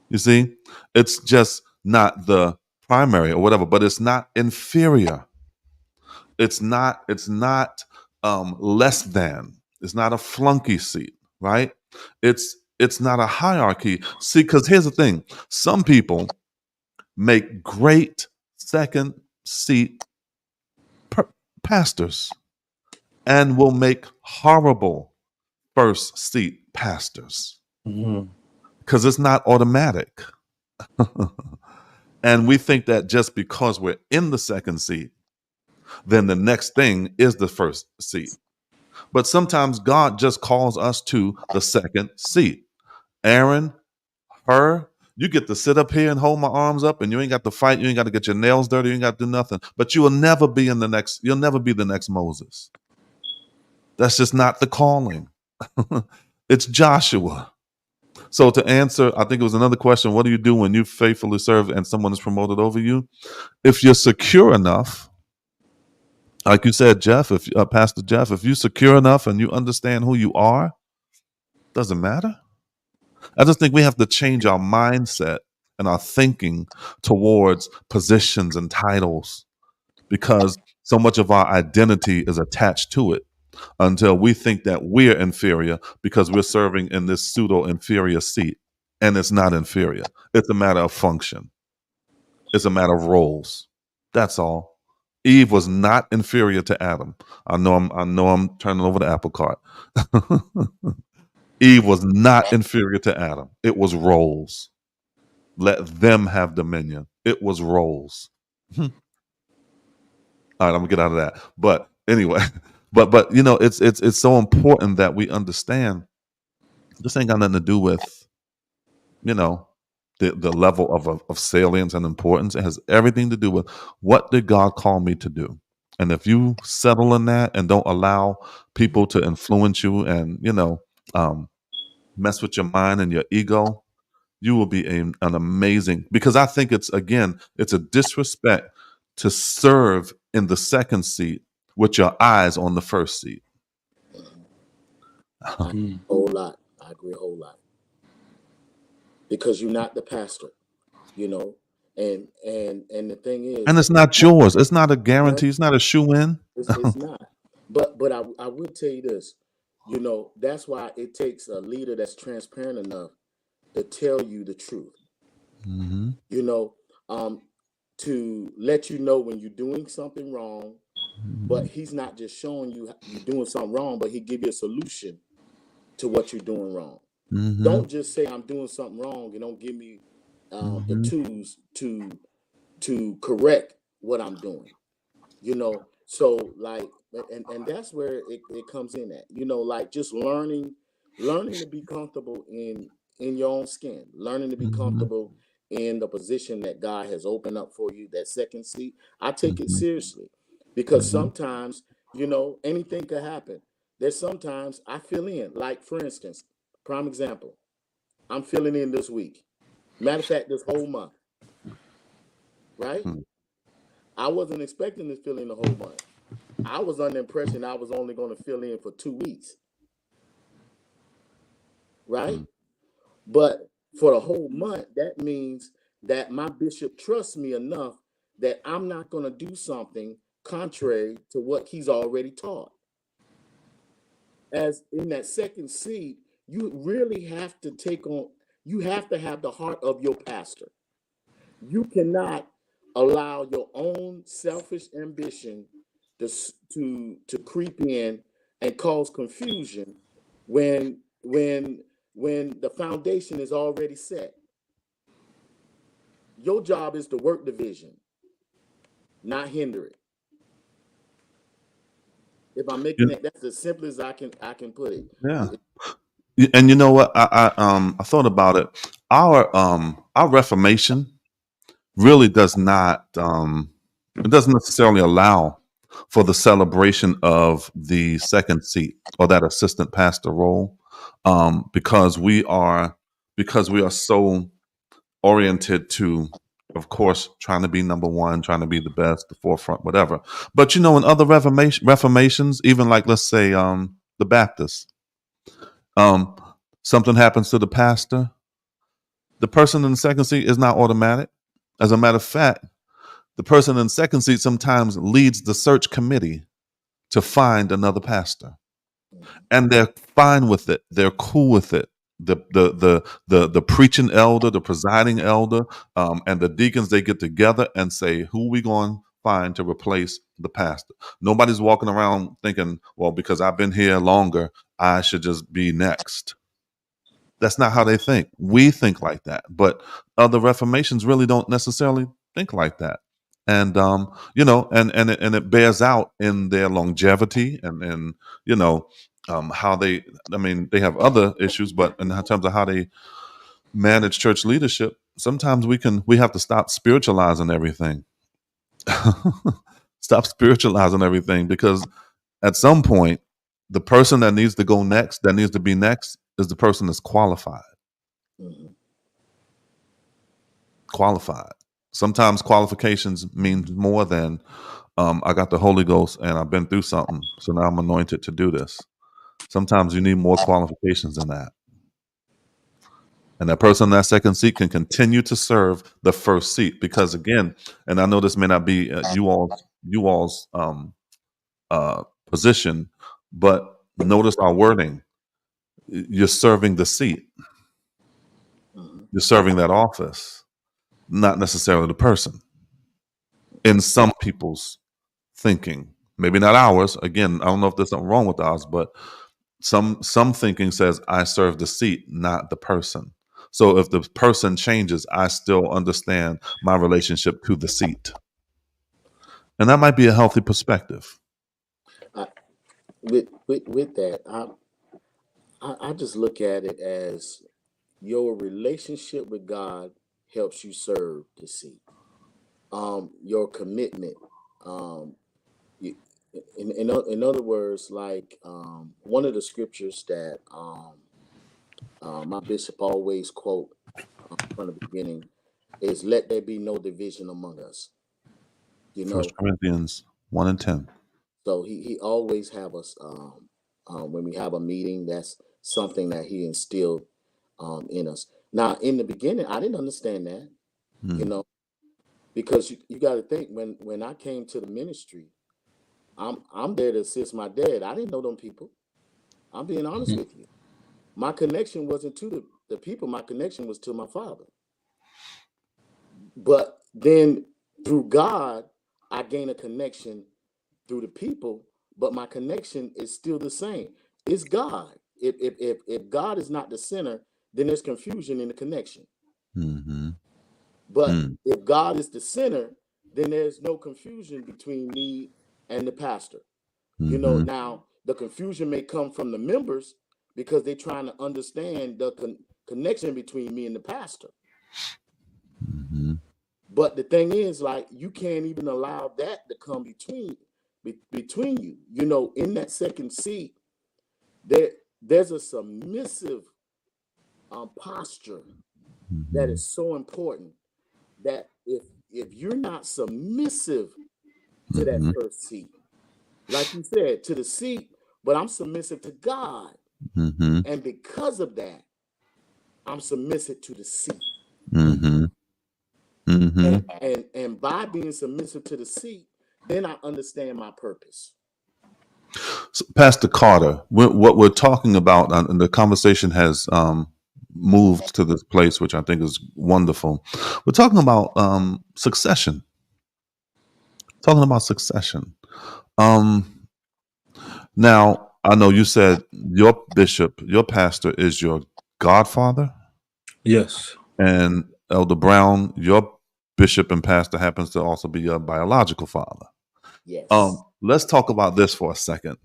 You see, it's just not the primary or whatever, but it's not inferior. It's not less than. It's not a flunky seat, right? It's not a hierarchy. See, because here's the thing: some people make great second seat pastors, and will make horrible first seat pastors because it's not automatic. And we think that just because we're in the second seat, then the next thing is the first seat. But sometimes God just calls us to the second seat. Aaron, you get to sit up here and hold my arms up, and you ain't got to fight. You ain't got to get your nails dirty. You ain't got to do nothing. But you'll never be the next Moses. That's just not the calling. It's Joshua. So to answer, I think it was another question, what do you do when you faithfully serve and someone is promoted over you? If you're secure enough, like you said, Jeff, Pastor Jeff, if you're secure enough and you understand who you are, doesn't matter. I just think we have to change our mindset and our thinking towards positions and titles, because so much of our identity is attached to it until we think that we're inferior because we're serving in this pseudo inferior seat. And it's not inferior. It's a matter of function. It's a matter of roles. That's all. Eve was not inferior to Adam. I know I'm turning over the apple cart. Eve was not inferior to Adam. It was roles. Let them have dominion. It was roles. All right, I'm gonna get out of that. But anyway, but it's so important that we understand this ain't got nothing to do with the level of salience and importance. It has everything to do with what did God call me to do. And if you settle in that and don't allow people to influence you and mess with your mind and your ego, you will be an amazing, because I think it's a disrespect to serve in the second seat with your eyes on the first seat. Whole lot. I agree a whole lot. Because you're not the pastor, and the thing is, And it's not yours. It's not a guarantee. It's not a shoe-in. it's not. But I would tell you this, that's why it takes a leader that's transparent enough to tell you the truth. Mm-hmm. To let you know when you're doing something wrong, but he's not just showing you you're doing something wrong, but he give you a solution to what you're doing wrong. Mm-hmm. Don't just say I'm doing something wrong and don't give me the tools to correct what I'm doing. So like, and that's where it comes in at. Like just learning to be comfortable in your own skin, learning to be comfortable in the position that God has opened up for you, that second seat. I take it seriously because sometimes, anything could happen. There's sometimes I fill in, like for instance, prime example, I'm filling in this week. Matter of fact, this whole month, right? I wasn't expecting to fill in the whole month. I was under the impression I was only going to fill in for 2 weeks, right? But for the whole month, that means that my bishop trusts me enough that I'm not going to do something contrary to what he's already taught. As in that second seat, you really have to you have to have the heart of your pastor. You cannot allow your own selfish ambition to creep in and cause confusion when the foundation is already set. Your job is to work the vision, not hinder it. If I'm making it, that's as simple as I can put it. Yeah. And you know what? I thought about it. Our Reformation really does not it doesn't necessarily allow for the celebration of the second seat or that assistant pastor role, because we are so oriented to, of course, trying to be number one, trying to be the best, the forefront, whatever. But in other reformations, even like, let's say, the Baptists, um, something happens to the pastor, the person in the second seat is not automatic. As a matter of fact, the person in the second seat sometimes leads the search committee to find another pastor, and they're fine with it. They're cool with it. The preaching elder, the presiding elder, and the deacons, they get together and say, who we going to find to replace the pastor? Nobody's walking around thinking, well, because I've been here longer, I should just be next. That's not how they think. We think like that, but other reformations really don't necessarily think like that. And and it bears out in their longevity and how they. I mean, they have other issues, but in terms of how they manage church leadership, sometimes we have to stop spiritualizing everything. Stop spiritualizing everything, because at some point, the person that needs to go next, that needs to be next, is the person that's qualified. Mhm. Qualified. Sometimes qualifications means more than I got the Holy Ghost and I've been through something, so now I'm anointed to do this. Sometimes you need more qualifications than that. And that person in that second seat can continue to serve the first seat, because again, and I know this may not be you all's position, but notice our wording. You're serving the seat. Mhm. You're serving that office, not necessarily the person. In some people's thinking, maybe not ours. Again, I don't know if there's something wrong with ours, but some thinking says I serve the seat, not the person. So if the person changes, I still understand my relationship to the seat, and that might be a healthy perspective. I, with that, I just look at it as your relationship with God helps you serve the seat. Your commitment, um, you, in other words, like one of the scriptures that my bishop always quote from the beginning is, "Let there be no division among us." You First know, Corinthians 1:10. so he always have us when we have a meeting. That's something that he instilled in us. Now, in the beginning, I didn't understand that, you Mm, know, because you got to think, when I came to the ministry, I'm there to assist my dad. I didn't know them people. I'm being honest with you. My connection wasn't to the people. My connection was to my father. But then through God, I gain a connection through the people, but my connection is still the same. It's God. If God is not the center, then there's confusion in the connection. mhm, But mm, if God is the center, then there's no confusion between me and the pastor. mhm, Now the confusion may come from the members because they're trying to understand the connection between me and the pastor. mhm, But the thing is, like, you can't even allow that to come between you. In that second seat, there there's a submissive posture that mhm, is so important, that if you're not submissive to that mhm, first seat, like you said, to the seat, but I'm submissive to God, mhm, and because of that, I'm submissive to the seat. mhm, And mhm. and by being submissive to the seat, then I understand my purpose. So, Pastor Carter, what we're talking about, and the conversation has moved to this place, which I think is wonderful. We're talking about succession. Talking about succession. Um, Now, I know you said your bishop, your pastor is your godfather, Yes. and Elder Brown, your bishop and pastor happens to also be your biological father. Yes. Let's talk about this for a second,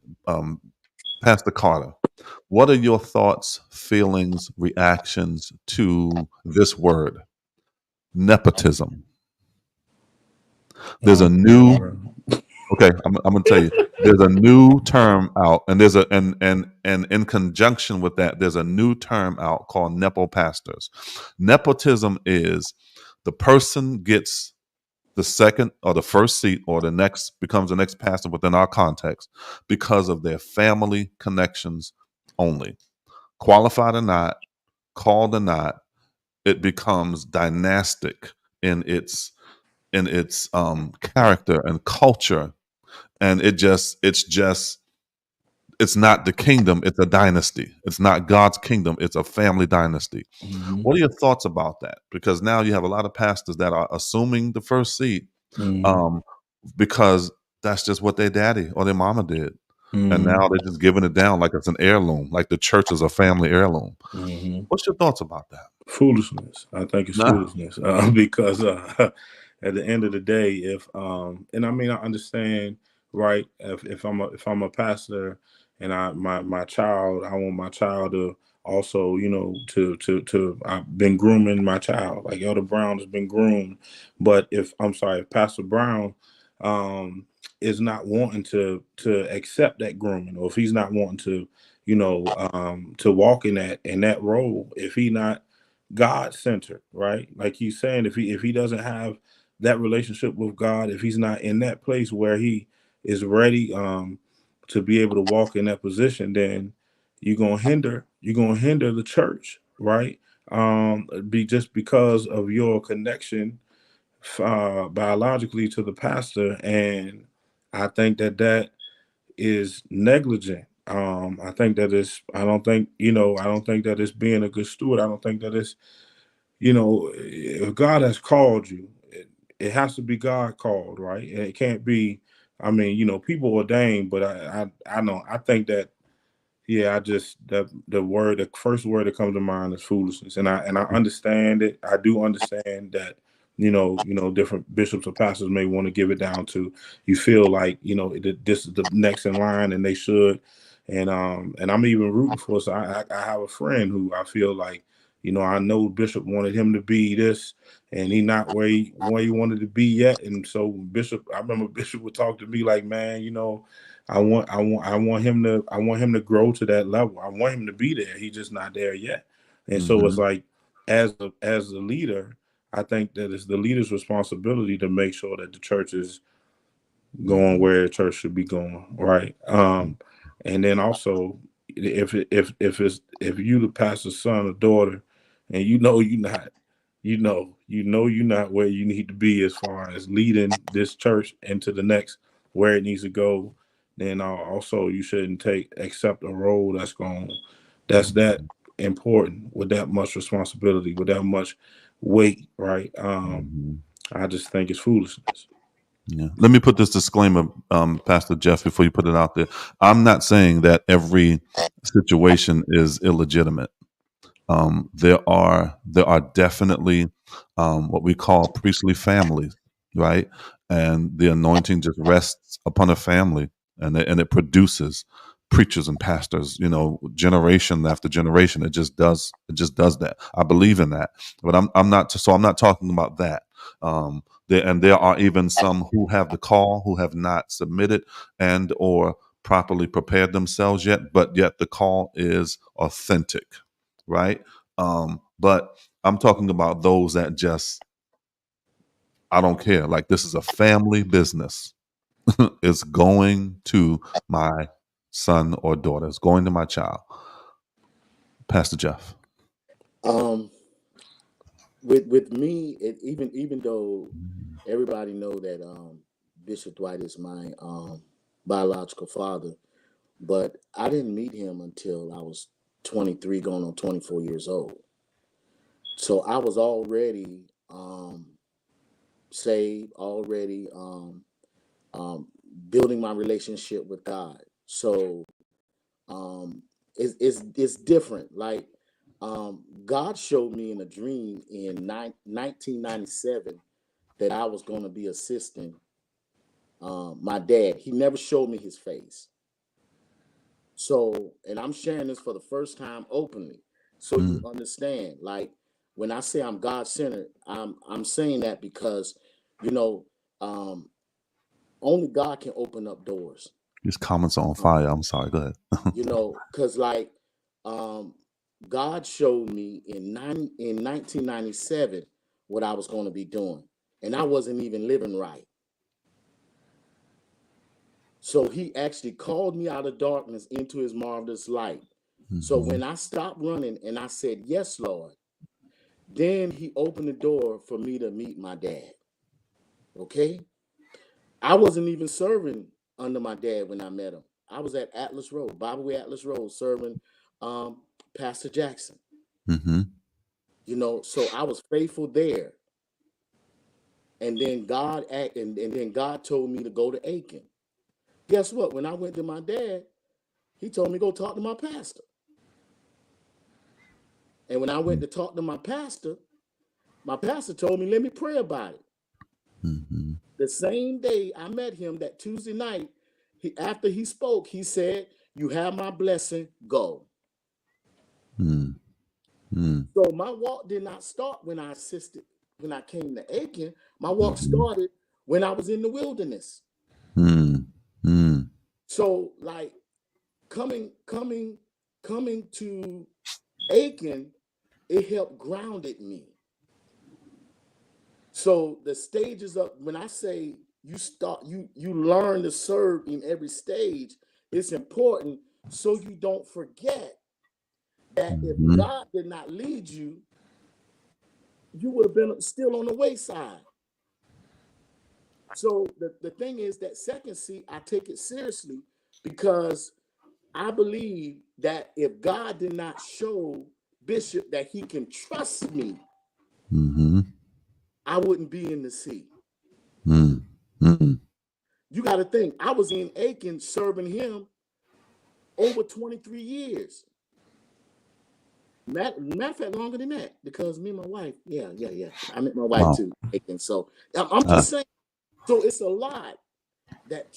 Pastor Carter. What are your thoughts, feelings, reactions to this word, nepotism? There's a new Okay, I'm gonna tell you. There's a new term out, and there's a and in conjunction with that, there's a new term out called nepo pastors. Nepotism is the person gets the second or the first seat or the next becomes the next pastor within our context because of their family connections only. Qualified or not, called or not, it becomes dynastic in its character and culture, and it's not the kingdom, it's a dynasty. It's not God's kingdom, it's a family dynasty. Mm-hmm. What are your thoughts about that? Because now you have a lot of pastors that are assuming the first seat, um, because that's just what their daddy or their mama did. And Mm-hmm. now they're just giving it down like it's an heirloom, like the church is a family heirloom. Mm-hmm. What's your thoughts about that? Foolishness. I think it's Nah. foolishness because at the end of the day, if and I mean I understand, right? If I'm a pastor and my child, I want my child to also, to I've been grooming my child, like Elder Brown has been groomed. But if Pastor Brown um is not wanting to accept that grooming, or if he's not wanting to walk in that role, if he not God centered, right? Like he's saying, if he doesn't have that relationship with God, if he's not in that place where he is ready to be able to walk in that position, then you're gonna hinder the church, right? Be just because of your connection biologically to the pastor, and I think that is negligent. I think that is. I don't think. I don't think that it's being a good steward. I don't think that it's. If God has called you, it has to be God called, right? And it can't be. I mean, people ordained, but I know. I think that. Yeah, I just the first word that comes to mind is foolishness, and I understand it. I do understand that different bishops or pastors may want to give it down to, you feel like this is the next in line and they should, and I'm even rooting for. So I have a friend who I feel like, I know Bishop wanted him to be this, and he not where he wanted to be yet. And so I remember Bishop would talk to me like, man, I want him to grow to that level. I want him to be there. He's just not there yet. And so it's Mhm. like, as a leader, I think that it's the leader's responsibility to make sure that the church is going Mhm. where the church should be going, right? And then also, if you the pastor's son or daughter, and you're not where you need to be as far as leading this church into the next where it needs to go, then also you shouldn't accept a role that's that important, with that much responsibility, with that much weight, right? Mhm. I just think it's foolishness. Yeah. Let me put this disclaimer, Pastor Jeff, before you put it out there. I'm not saying that every situation is illegitimate. There are definitely what we call priestly families, right? And the anointing just rests upon a family, and it produces preachers and pastors. Generation after generation, it just does that. I believe in that, but I'm not. So I'm not talking about that. There are even some who have the call who have not submitted and or properly prepared themselves yet, but yet the call is authentic, right? But I'm talking about those that just, I don't care. Like, this is a family business. It's going to my son or daughter. It's going to my child. Pastor Jeff. Um, with me, even though everybody know that Bishop Dwight is my biological father, but I didn't meet him until I was 23, going on 24 years old. So I was already saved, already um, building my relationship with God. So um, it's different. Like God showed me in a dream in 1997 that I was going to be assisting my dad. He never showed me his face. So, and I'm sharing this for the first time openly, so you Mm. understand. Like when I say I'm God centered, I'm saying that because, you know, um, only God can open up doors. These comments are on fire. I'm sorry. Go ahead. You know, because like um, God showed me in 1997 what I was going to be doing, and I wasn't even living right. So He actually called me out of darkness into His marvelous light. So Hmm. when I stopped running and I said, "Yes, Lord," then He opened the door for me to meet my dad. Okay. I wasn't even serving under my dad when I met him. I was at Atlas Road, Bible Atlas Road, serving um, Pastor Jackson. Hmm. You know, so I was faithful there. And then and then God told me to go to Aiken. Guess what? When I went to my dad, he told me to go talk to And when I went to talk to my pastor told me, let me pray about it. Hmm. The same day I met him, that Tuesday night, after he spoke, he said, "You have my blessing, go." Mm. Mm. So my walk did not start when I came to Aiken. My walk Hmm. started when I was in the wilderness. Mm. Mm. So like coming coming coming to Aiken, it helped grounded me. So the stages of when I say you learn to serve in every stage, it's important so you don't forget that if Hmm. God did not lead you, you would have been still on the wayside. So the thing is that second seat, I take it seriously because I believe that if God did not show Bishop that he can trust me, Hmm. I wouldn't be in the seat. Mm. Mm. You got to think, I was in Aiken serving him over 23 years. Matter of fact, longer than that, because me and my wife, yeah. I met my wife Wow. too, Aiken. So I'm Uh, just saying, so it's a lot that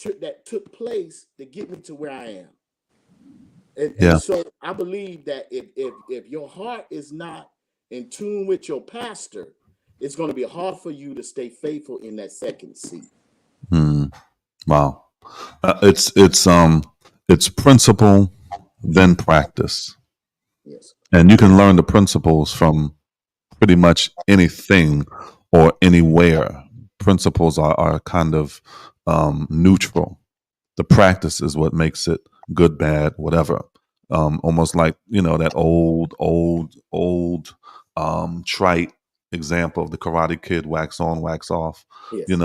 took place to get me to where I am. And yeah. so I believe that if your heart is not in tune with your pastor, it's going to be hard for you to stay faithful in that second seat. Mm. Wow. It's principle then practice, Yes. and you can learn the principles from pretty much anything or anywhere. Principles are kind of neutral. The practice is what makes it good, bad, whatever. Almost like that old trite example of the Karate Kid: wax on, wax off. Yes. You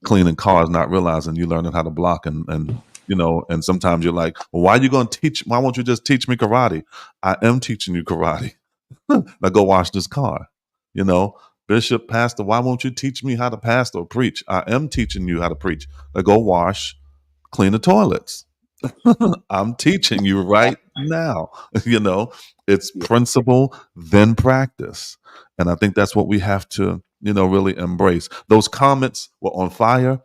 cleaning cars, not realizing you learning how to block, and sometimes you're like, well, why are you going to teach? Why won't you just teach me karate? I am teaching you karate. Now go wash this car. You know, Bishop, Pastor, why won't you teach me how to pastor or preach? I am teaching you how to preach. Now go clean the toilets. I'm teaching you right now. you know, it's Yeah. principle, then practice. And I think that's what we have to, really embrace. Those comments were on fire.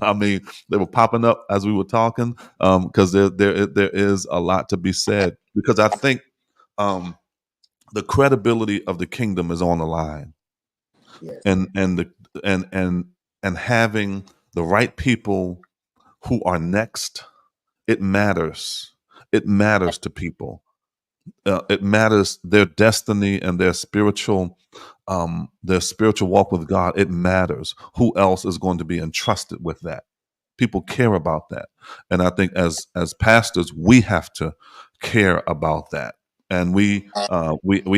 I mean, they were popping up as we were talking, because there is a lot to be said. Because I think um, the credibility of the kingdom is on the line, Yes. and having the right people who are next, it matters. It matters to people. It matters their destiny and their spiritual walk with God. It matters who else is going to be entrusted with that. People care about that, and I think as pastors, we have to care about that, and we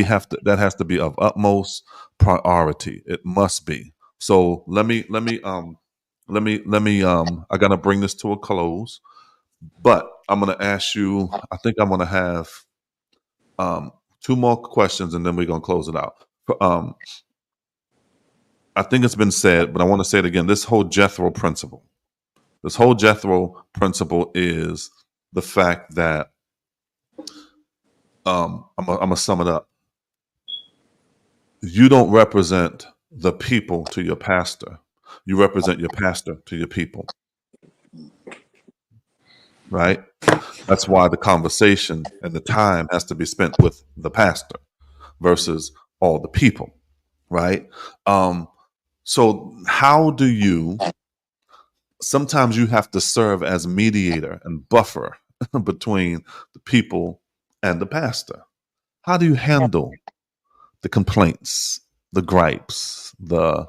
have to. That has to be of utmost priority. It must be. So let me. I gotta bring this to a close, but I'm gonna ask you. I think I'm gonna have um, two more questions, and then we're gonna close it out. Um, I think it's been said, but I want to say it again. This whole Jethro principle. This whole Jethro principle is the fact that I'm gonna sum it up. You don't represent the people to your pastor. You represent your pastor to your people. right? That's why the conversation and the time has to be spent with the pastor versus all the people, right? So how do you, sometimes you have to serve as mediator and buffer between the people and the pastor. How do you handle the complaints, the gripes, the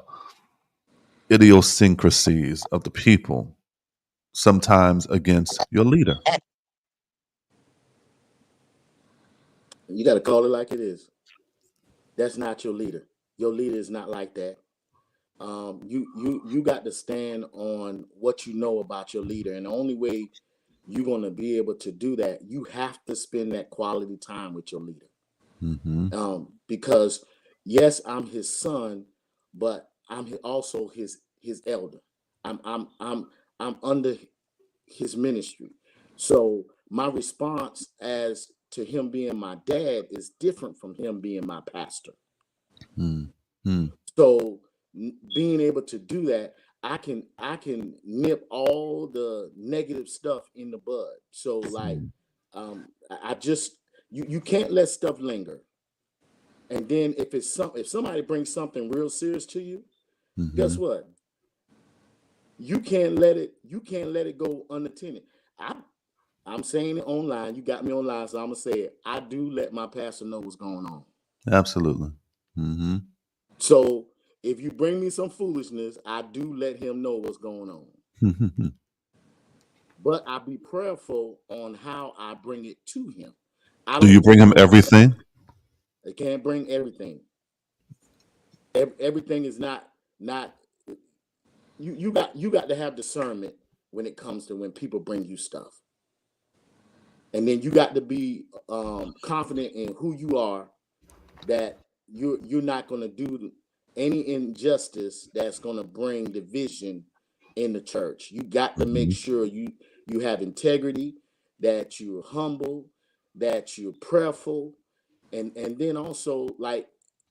idiosyncrasies of the people, sometimes against your leader? You got to call it like it is. That's not your leader. Your leader is not like that. You got to stand on what you know about your leader, and the only way you're going to be able to do that, you have to spend that quality time with your leader. Mm-hmm. Because yes, I'm his son, but I'm also his elder. I'm under his ministry. So my response as to him being my dad is different from him being my pastor. Mm-hmm. So being able to do that, I can nip all the negative stuff in the bud. So like I just you can't let stuff linger. And then if somebody brings something real serious to you, Mm-hmm. guess what? You can't let it go unattended. I'm saying it online. You got me online, so I'm gonna say it. I do let my pastor know what's going on. Absolutely. Mm-hmm. So if you bring me some foolishness, I do let him know what's going on. But I be prayerful on how I bring it to him. I Do you don't bring just him bring. everything? I can't bring everything. Everything is not. You got to have discernment when it comes to when people bring you stuff, and then you got to be confident in who you are, that you're not going to do any injustice that's going to bring division in the church. You got to make Mm-hmm. sure you have integrity, that you're humble, that you're prayerful, and then also like,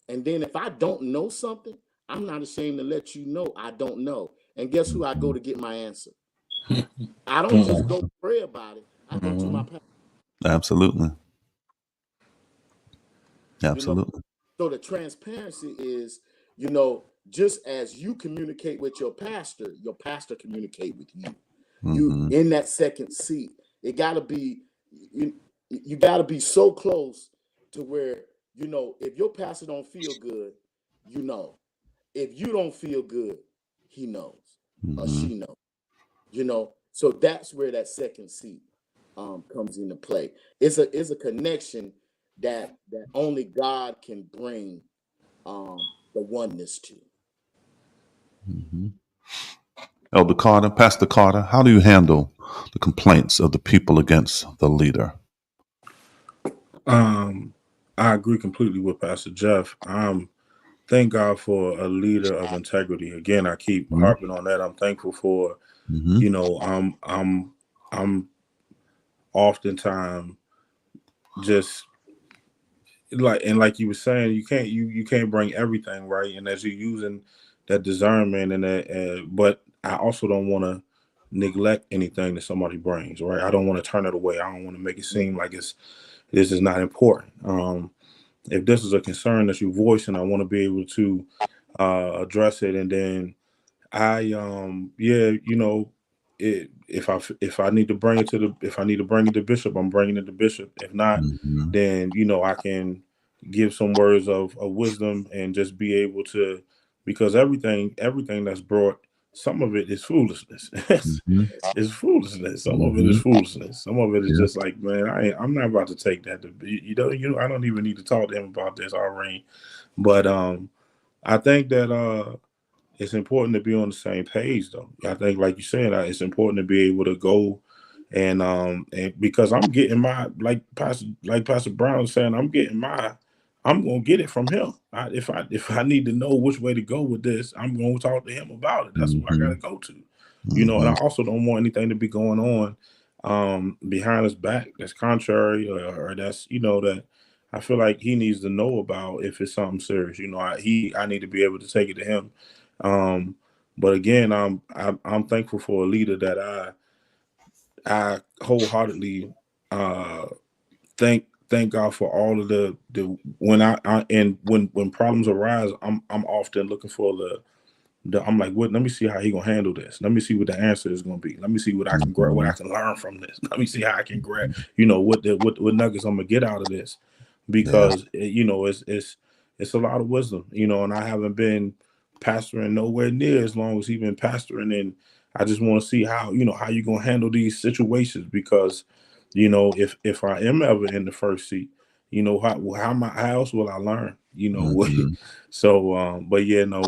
and then if I don't know something, I'm not ashamed to let you know I don't know. And guess who I go to get my answer? I don't just go pray about it. I go to my pastor. Absolutely. You know, Absolutely. so the transparency is, just as you communicate with your pastor communicate with you. You Mm-hmm. in that second seat. It gotta be you gotta be so close to where, if your pastor don't feel good, you know. If you don't feel good, he knows or Mm-hmm. she knows. So that's where that second seat comes into play. It's a connection that only God can bring the oneness to. Mm-hmm. Elder Carter, Pastor Carter, how do you handle the complaints of the people against the leader? I agree completely with Pastor Jeff. Thank God for a leader of integrity. Again, I keep Mm-hmm. harping on that. I'm thankful for, Mm-hmm. I'm oftentimes just like you were saying, you can't bring everything, right. And as you're using that discernment and that, but I also don't want to neglect anything that somebody brings, right. I don't want to turn it away. I don't want to make it seem like this is not important. If this is a concern that you voice, and I want to be able to address it, and then if I need to bring it to if I need to bring it to Bishop, I'm bringing it to Bishop. If not, Mm-hmm. then I can give some words of wisdom and just be able to, because everything that's brought, some of it is foolishness. Mm-hmm. It's foolishness. Some of it is Mm-hmm. foolishness. Some of it is Yeah. just like, man, I'm not about to take that to I don't even need to talk to him about this already. But I think that it's important to be on the same page, though. I think, like you said, it's important to be able to go and because I'm getting my, like Pastor Brown was saying, I'm gonna get it from him. If I need to know which way to go with this, I'm gonna talk to him about it. That's what I Mm-hmm. gotta go to. And Mm-hmm. I also don't want anything to be going on behind his back that's contrary, or that's that I feel like he needs to know about if it's something serious. I need to be able to take it to him. Um, but again, I'm thankful for a leader that I wholeheartedly thank God for all of the when I and when problems arise, I'm often looking for I'm like, what? Let me see how he gonna handle this. Let me see what the answer is gonna be. Let me see what I can grab, what I can learn from this. Let me see how I can grab, what nuggets I'm gonna get out of this, Yeah. because it's a lot of wisdom, and I haven't been pastoring nowhere near as long as he's been pastoring, and I just want to see how how you gonna handle these situations, because if I am ever in the first seat, how else will I learn? Hmm. So but yeah, no,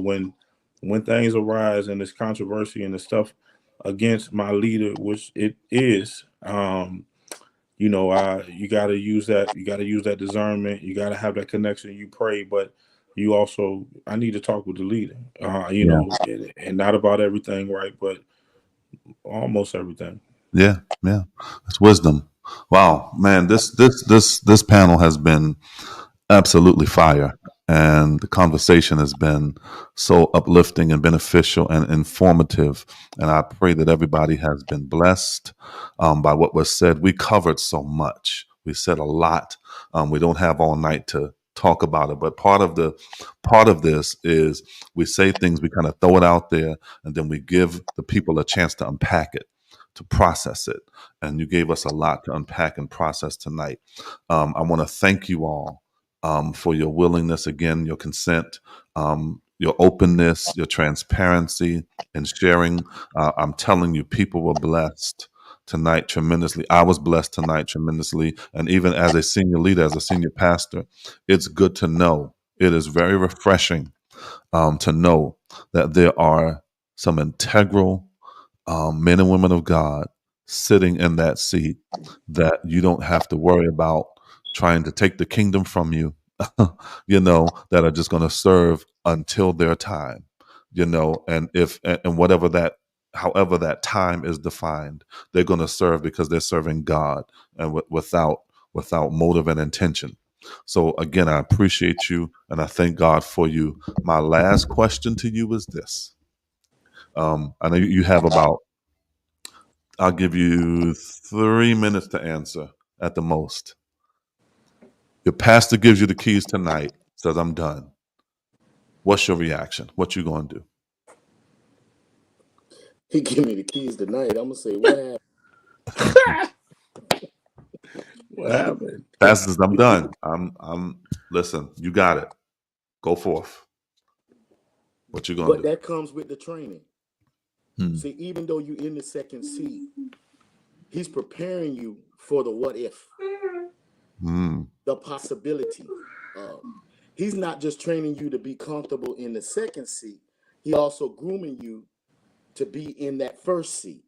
when things arise and there's controversy and the stuff against my leader, which it is, you gotta use that discernment, you gotta have that connection, you pray, but I need to talk with the leader, Yeah. and not about everything, right, but almost everything. Yeah. Yeah. It's wisdom. Wow, man, this panel has been absolutely fire. And the conversation has been so uplifting and beneficial and informative. And I pray that everybody has been blessed by what was said. We covered so much. We said a lot. We don't have all night to talk about it, but part of this is we say things, we kind of throw it out there, and then we give the people a chance to unpack it, to process it. And you gave us a lot to unpack and process tonight. I want to thank you all for your willingness, again, your consent, your openness, your transparency, and sharing. I'm telling you, people were blessed tonight tremendously. I was blessed tonight tremendously. And even as a senior leader, as a senior pastor, it's good to know. It is very refreshing to know that there are some integral men and women of God sitting in that seat, that you don't have to worry about trying to take the kingdom from you, that are just going to serve until their time, and whatever that, however that time is defined, they're going to serve because they're serving God, and without motive and intention. So again, I appreciate you and I thank God for you. My last question to you is this. I know you have about, I'll give you 3 minutes to answer at the most. Your pastor gives you the keys tonight, says, I'm done. What's your reaction? What you going to do? He give me the keys tonight. I'm gonna say, what happened? What happened? Pastor says, I'm done. Listen, you got it. Go forth. What you going to But do? that comes with the training. Hmm. See, even though you're in the second seat, he's preparing you for the what if, Hmm. the possibility of. He's not just training you to be comfortable in the second seat, he also grooming you to be in that first seat.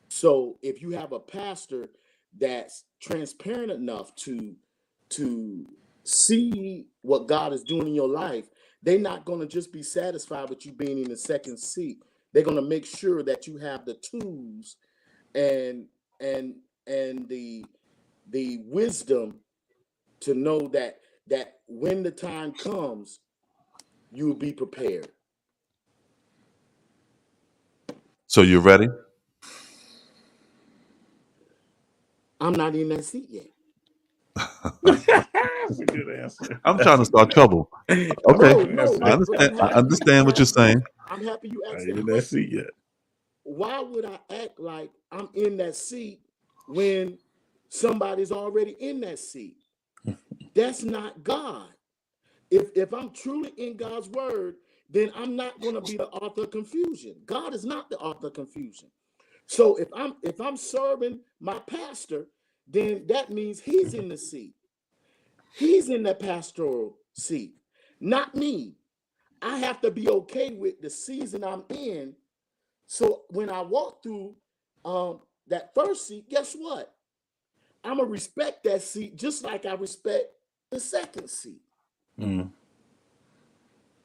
So if you have a pastor that's transparent enough to see what God is doing in your life, they're not going to just be satisfied with you being in the second seat. They're going to make sure that you have the tools and and the wisdom to know that when the time comes, you will be prepared. So you ready? I'm not in that seat yet. That's a good answer. I'm trying That's to a good start trouble. That's a Okay. No, good no, I answer. but understand. I understand what you're saying. I'm happy you I asked ain't that in that question. seat yet. Why would I act like I'm in that seat when somebody's already in that seat? That's not God. If I'm truly in God's word, then I'm not going to be the author of confusion. God is not the author of confusion. So if I'm serving my pastor, then that means he's in the seat. He's in the pastoral seat, not me. I have to be okay with the season I'm in. So when I walk through that first seat, guess what? I'm gonna respect that seat just like I respect the second seat. Mm,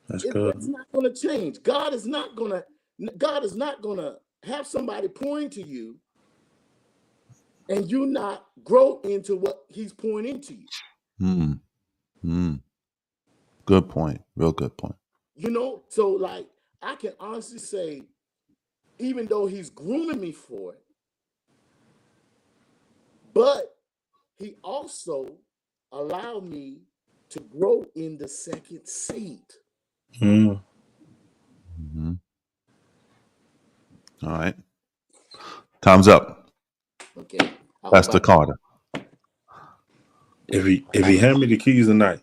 that's good. That's not gonna change. God is not gonna have somebody pouring to you and you not grow into what he's pouring into you. Hmm. Hmm. Good point. Real good point. So like I can honestly say, even though he's grooming me for it, But he also allowed me to grow in the second seat. Mm. All right. Time's up. Okay. I hope Pastor Carter. If he hand me the keys tonight,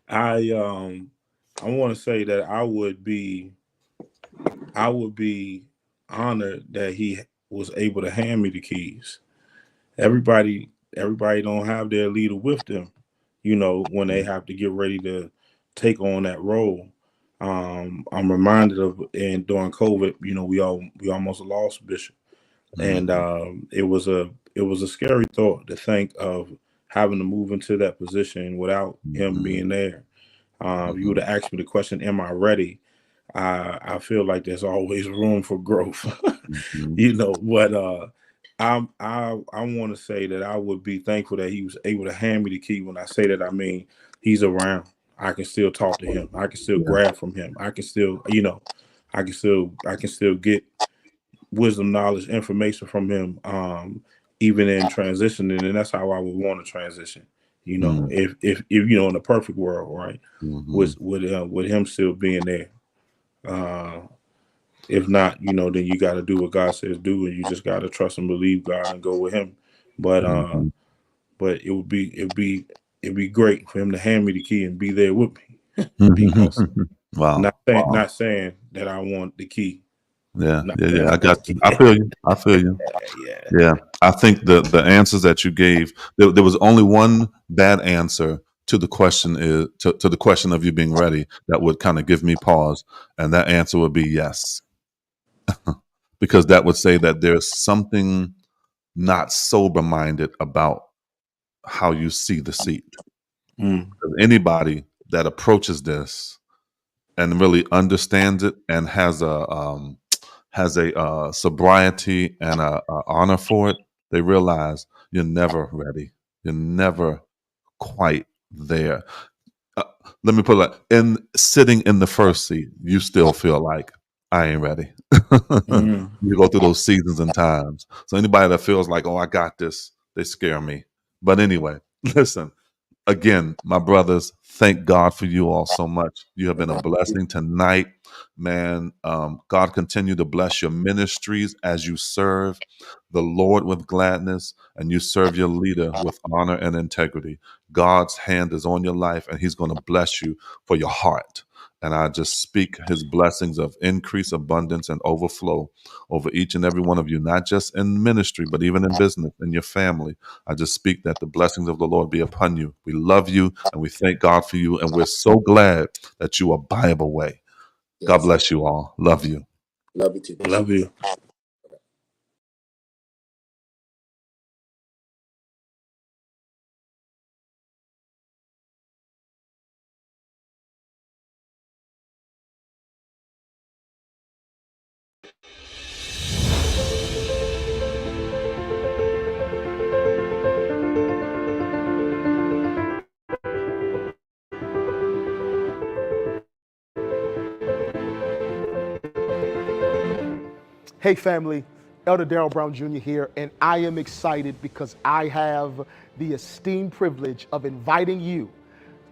I want to say that I would be honored that he was able to hand me the keys. Everybody don't have their leader with them, when they have to get ready to take on that role. I'm reminded of, and during COVID, we almost lost Bishop, and it was a scary thought to think of having to move into that position without him being there. If you would have asked me the question, "Am I ready?" I feel like there's always room for growth, But I want to say that I would be thankful that he was able to hand me the key. When I say that, I mean he's around. I can still talk to him. I can still grab from him. I can still, I can still get wisdom, knowledge, information from him, even in transitioning. And that's how I would want to transition. If in a perfect world, right, with him still being there. If not, then you got to do what God says do, and you just got to trust and believe God and go with Him. But it'd be great for him to hand me the key and be there with me. Be awesome. Wow. Not saying that I want the key. Yeah. Not Yeah. saying Yeah. I I got want you. the I key. feel you. I feel you. Yeah. Yeah. I think the answers that you gave, there was only one bad answer to the question to the question of you being ready that would kind of give me pause. And that answer would be yes. Because that would say that there's something not sober minded about how you see the seat. Mm. Anybody that approaches this and really understands it and has a sobriety and a honor for it, they realize you're never ready. You're never quite there. Uh, Let me put it like, in sitting in the first seat, you still feel like I ain't ready. Mm. You go through those seasons and times. So anybody that feels like, oh, I got this, they scare me. But anyway, listen. Again, my brothers, thank God for you all so much. You have been a blessing tonight, man. God continue to bless your ministries as you serve the Lord with gladness and you serve your leader with honor and integrity. God's hand is on your life and He's going to bless you for your heart. And I just speak His blessings of increase, abundance, and overflow over each and every one of you, not just in ministry, but even in business, in your family. I just speak that the blessings of the Lord be upon you. We love you and we thank God for you. And we're so glad that you are Bible way. God Yes. bless you all. Love you. Love you too, Bishop. Love you. Hey family, Elder Darrell Brown Jr. here, and I am excited because I have the esteemed privilege of inviting you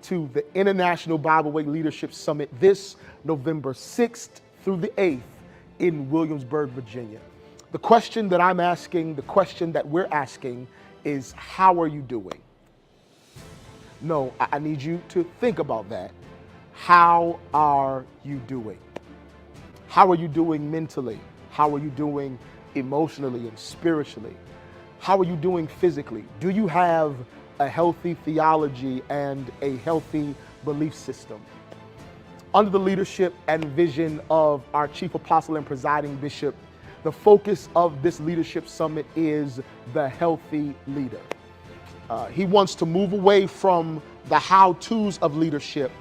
to the International Bible Way Leadership Summit this November 6th through the 8th in Williamsburg, Virginia. The question that I'm asking, the question that we're asking is, how are you doing? No, I need you to think about that. How are you doing? How are you doing mentally? How are you doing emotionally and spiritually? How are you doing physically? Do you have a healthy theology and a healthy belief system? Under the leadership and vision of our chief apostle and presiding bishop, the focus of this leadership summit is the healthy leader. He wants to move away from the how-tos of leadership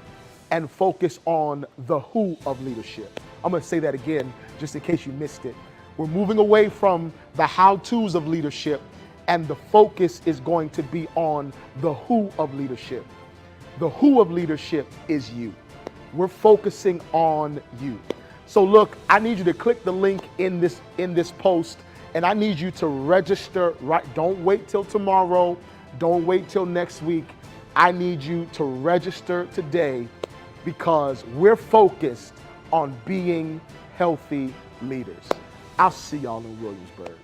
and focus on the who of leadership. I'm going to say that again, just in case you missed it. We're moving away from the how-tos of leadership, and the focus is going to be on the who of leadership. The who of leadership is you. We're focusing on you. So look, I need you to click the link in this post And I need you to register right. Don't wait till tomorrow. Don't wait till next week. I need you to register today because we're focused on being healthy leaders. I'll see y'all in Williamsburg.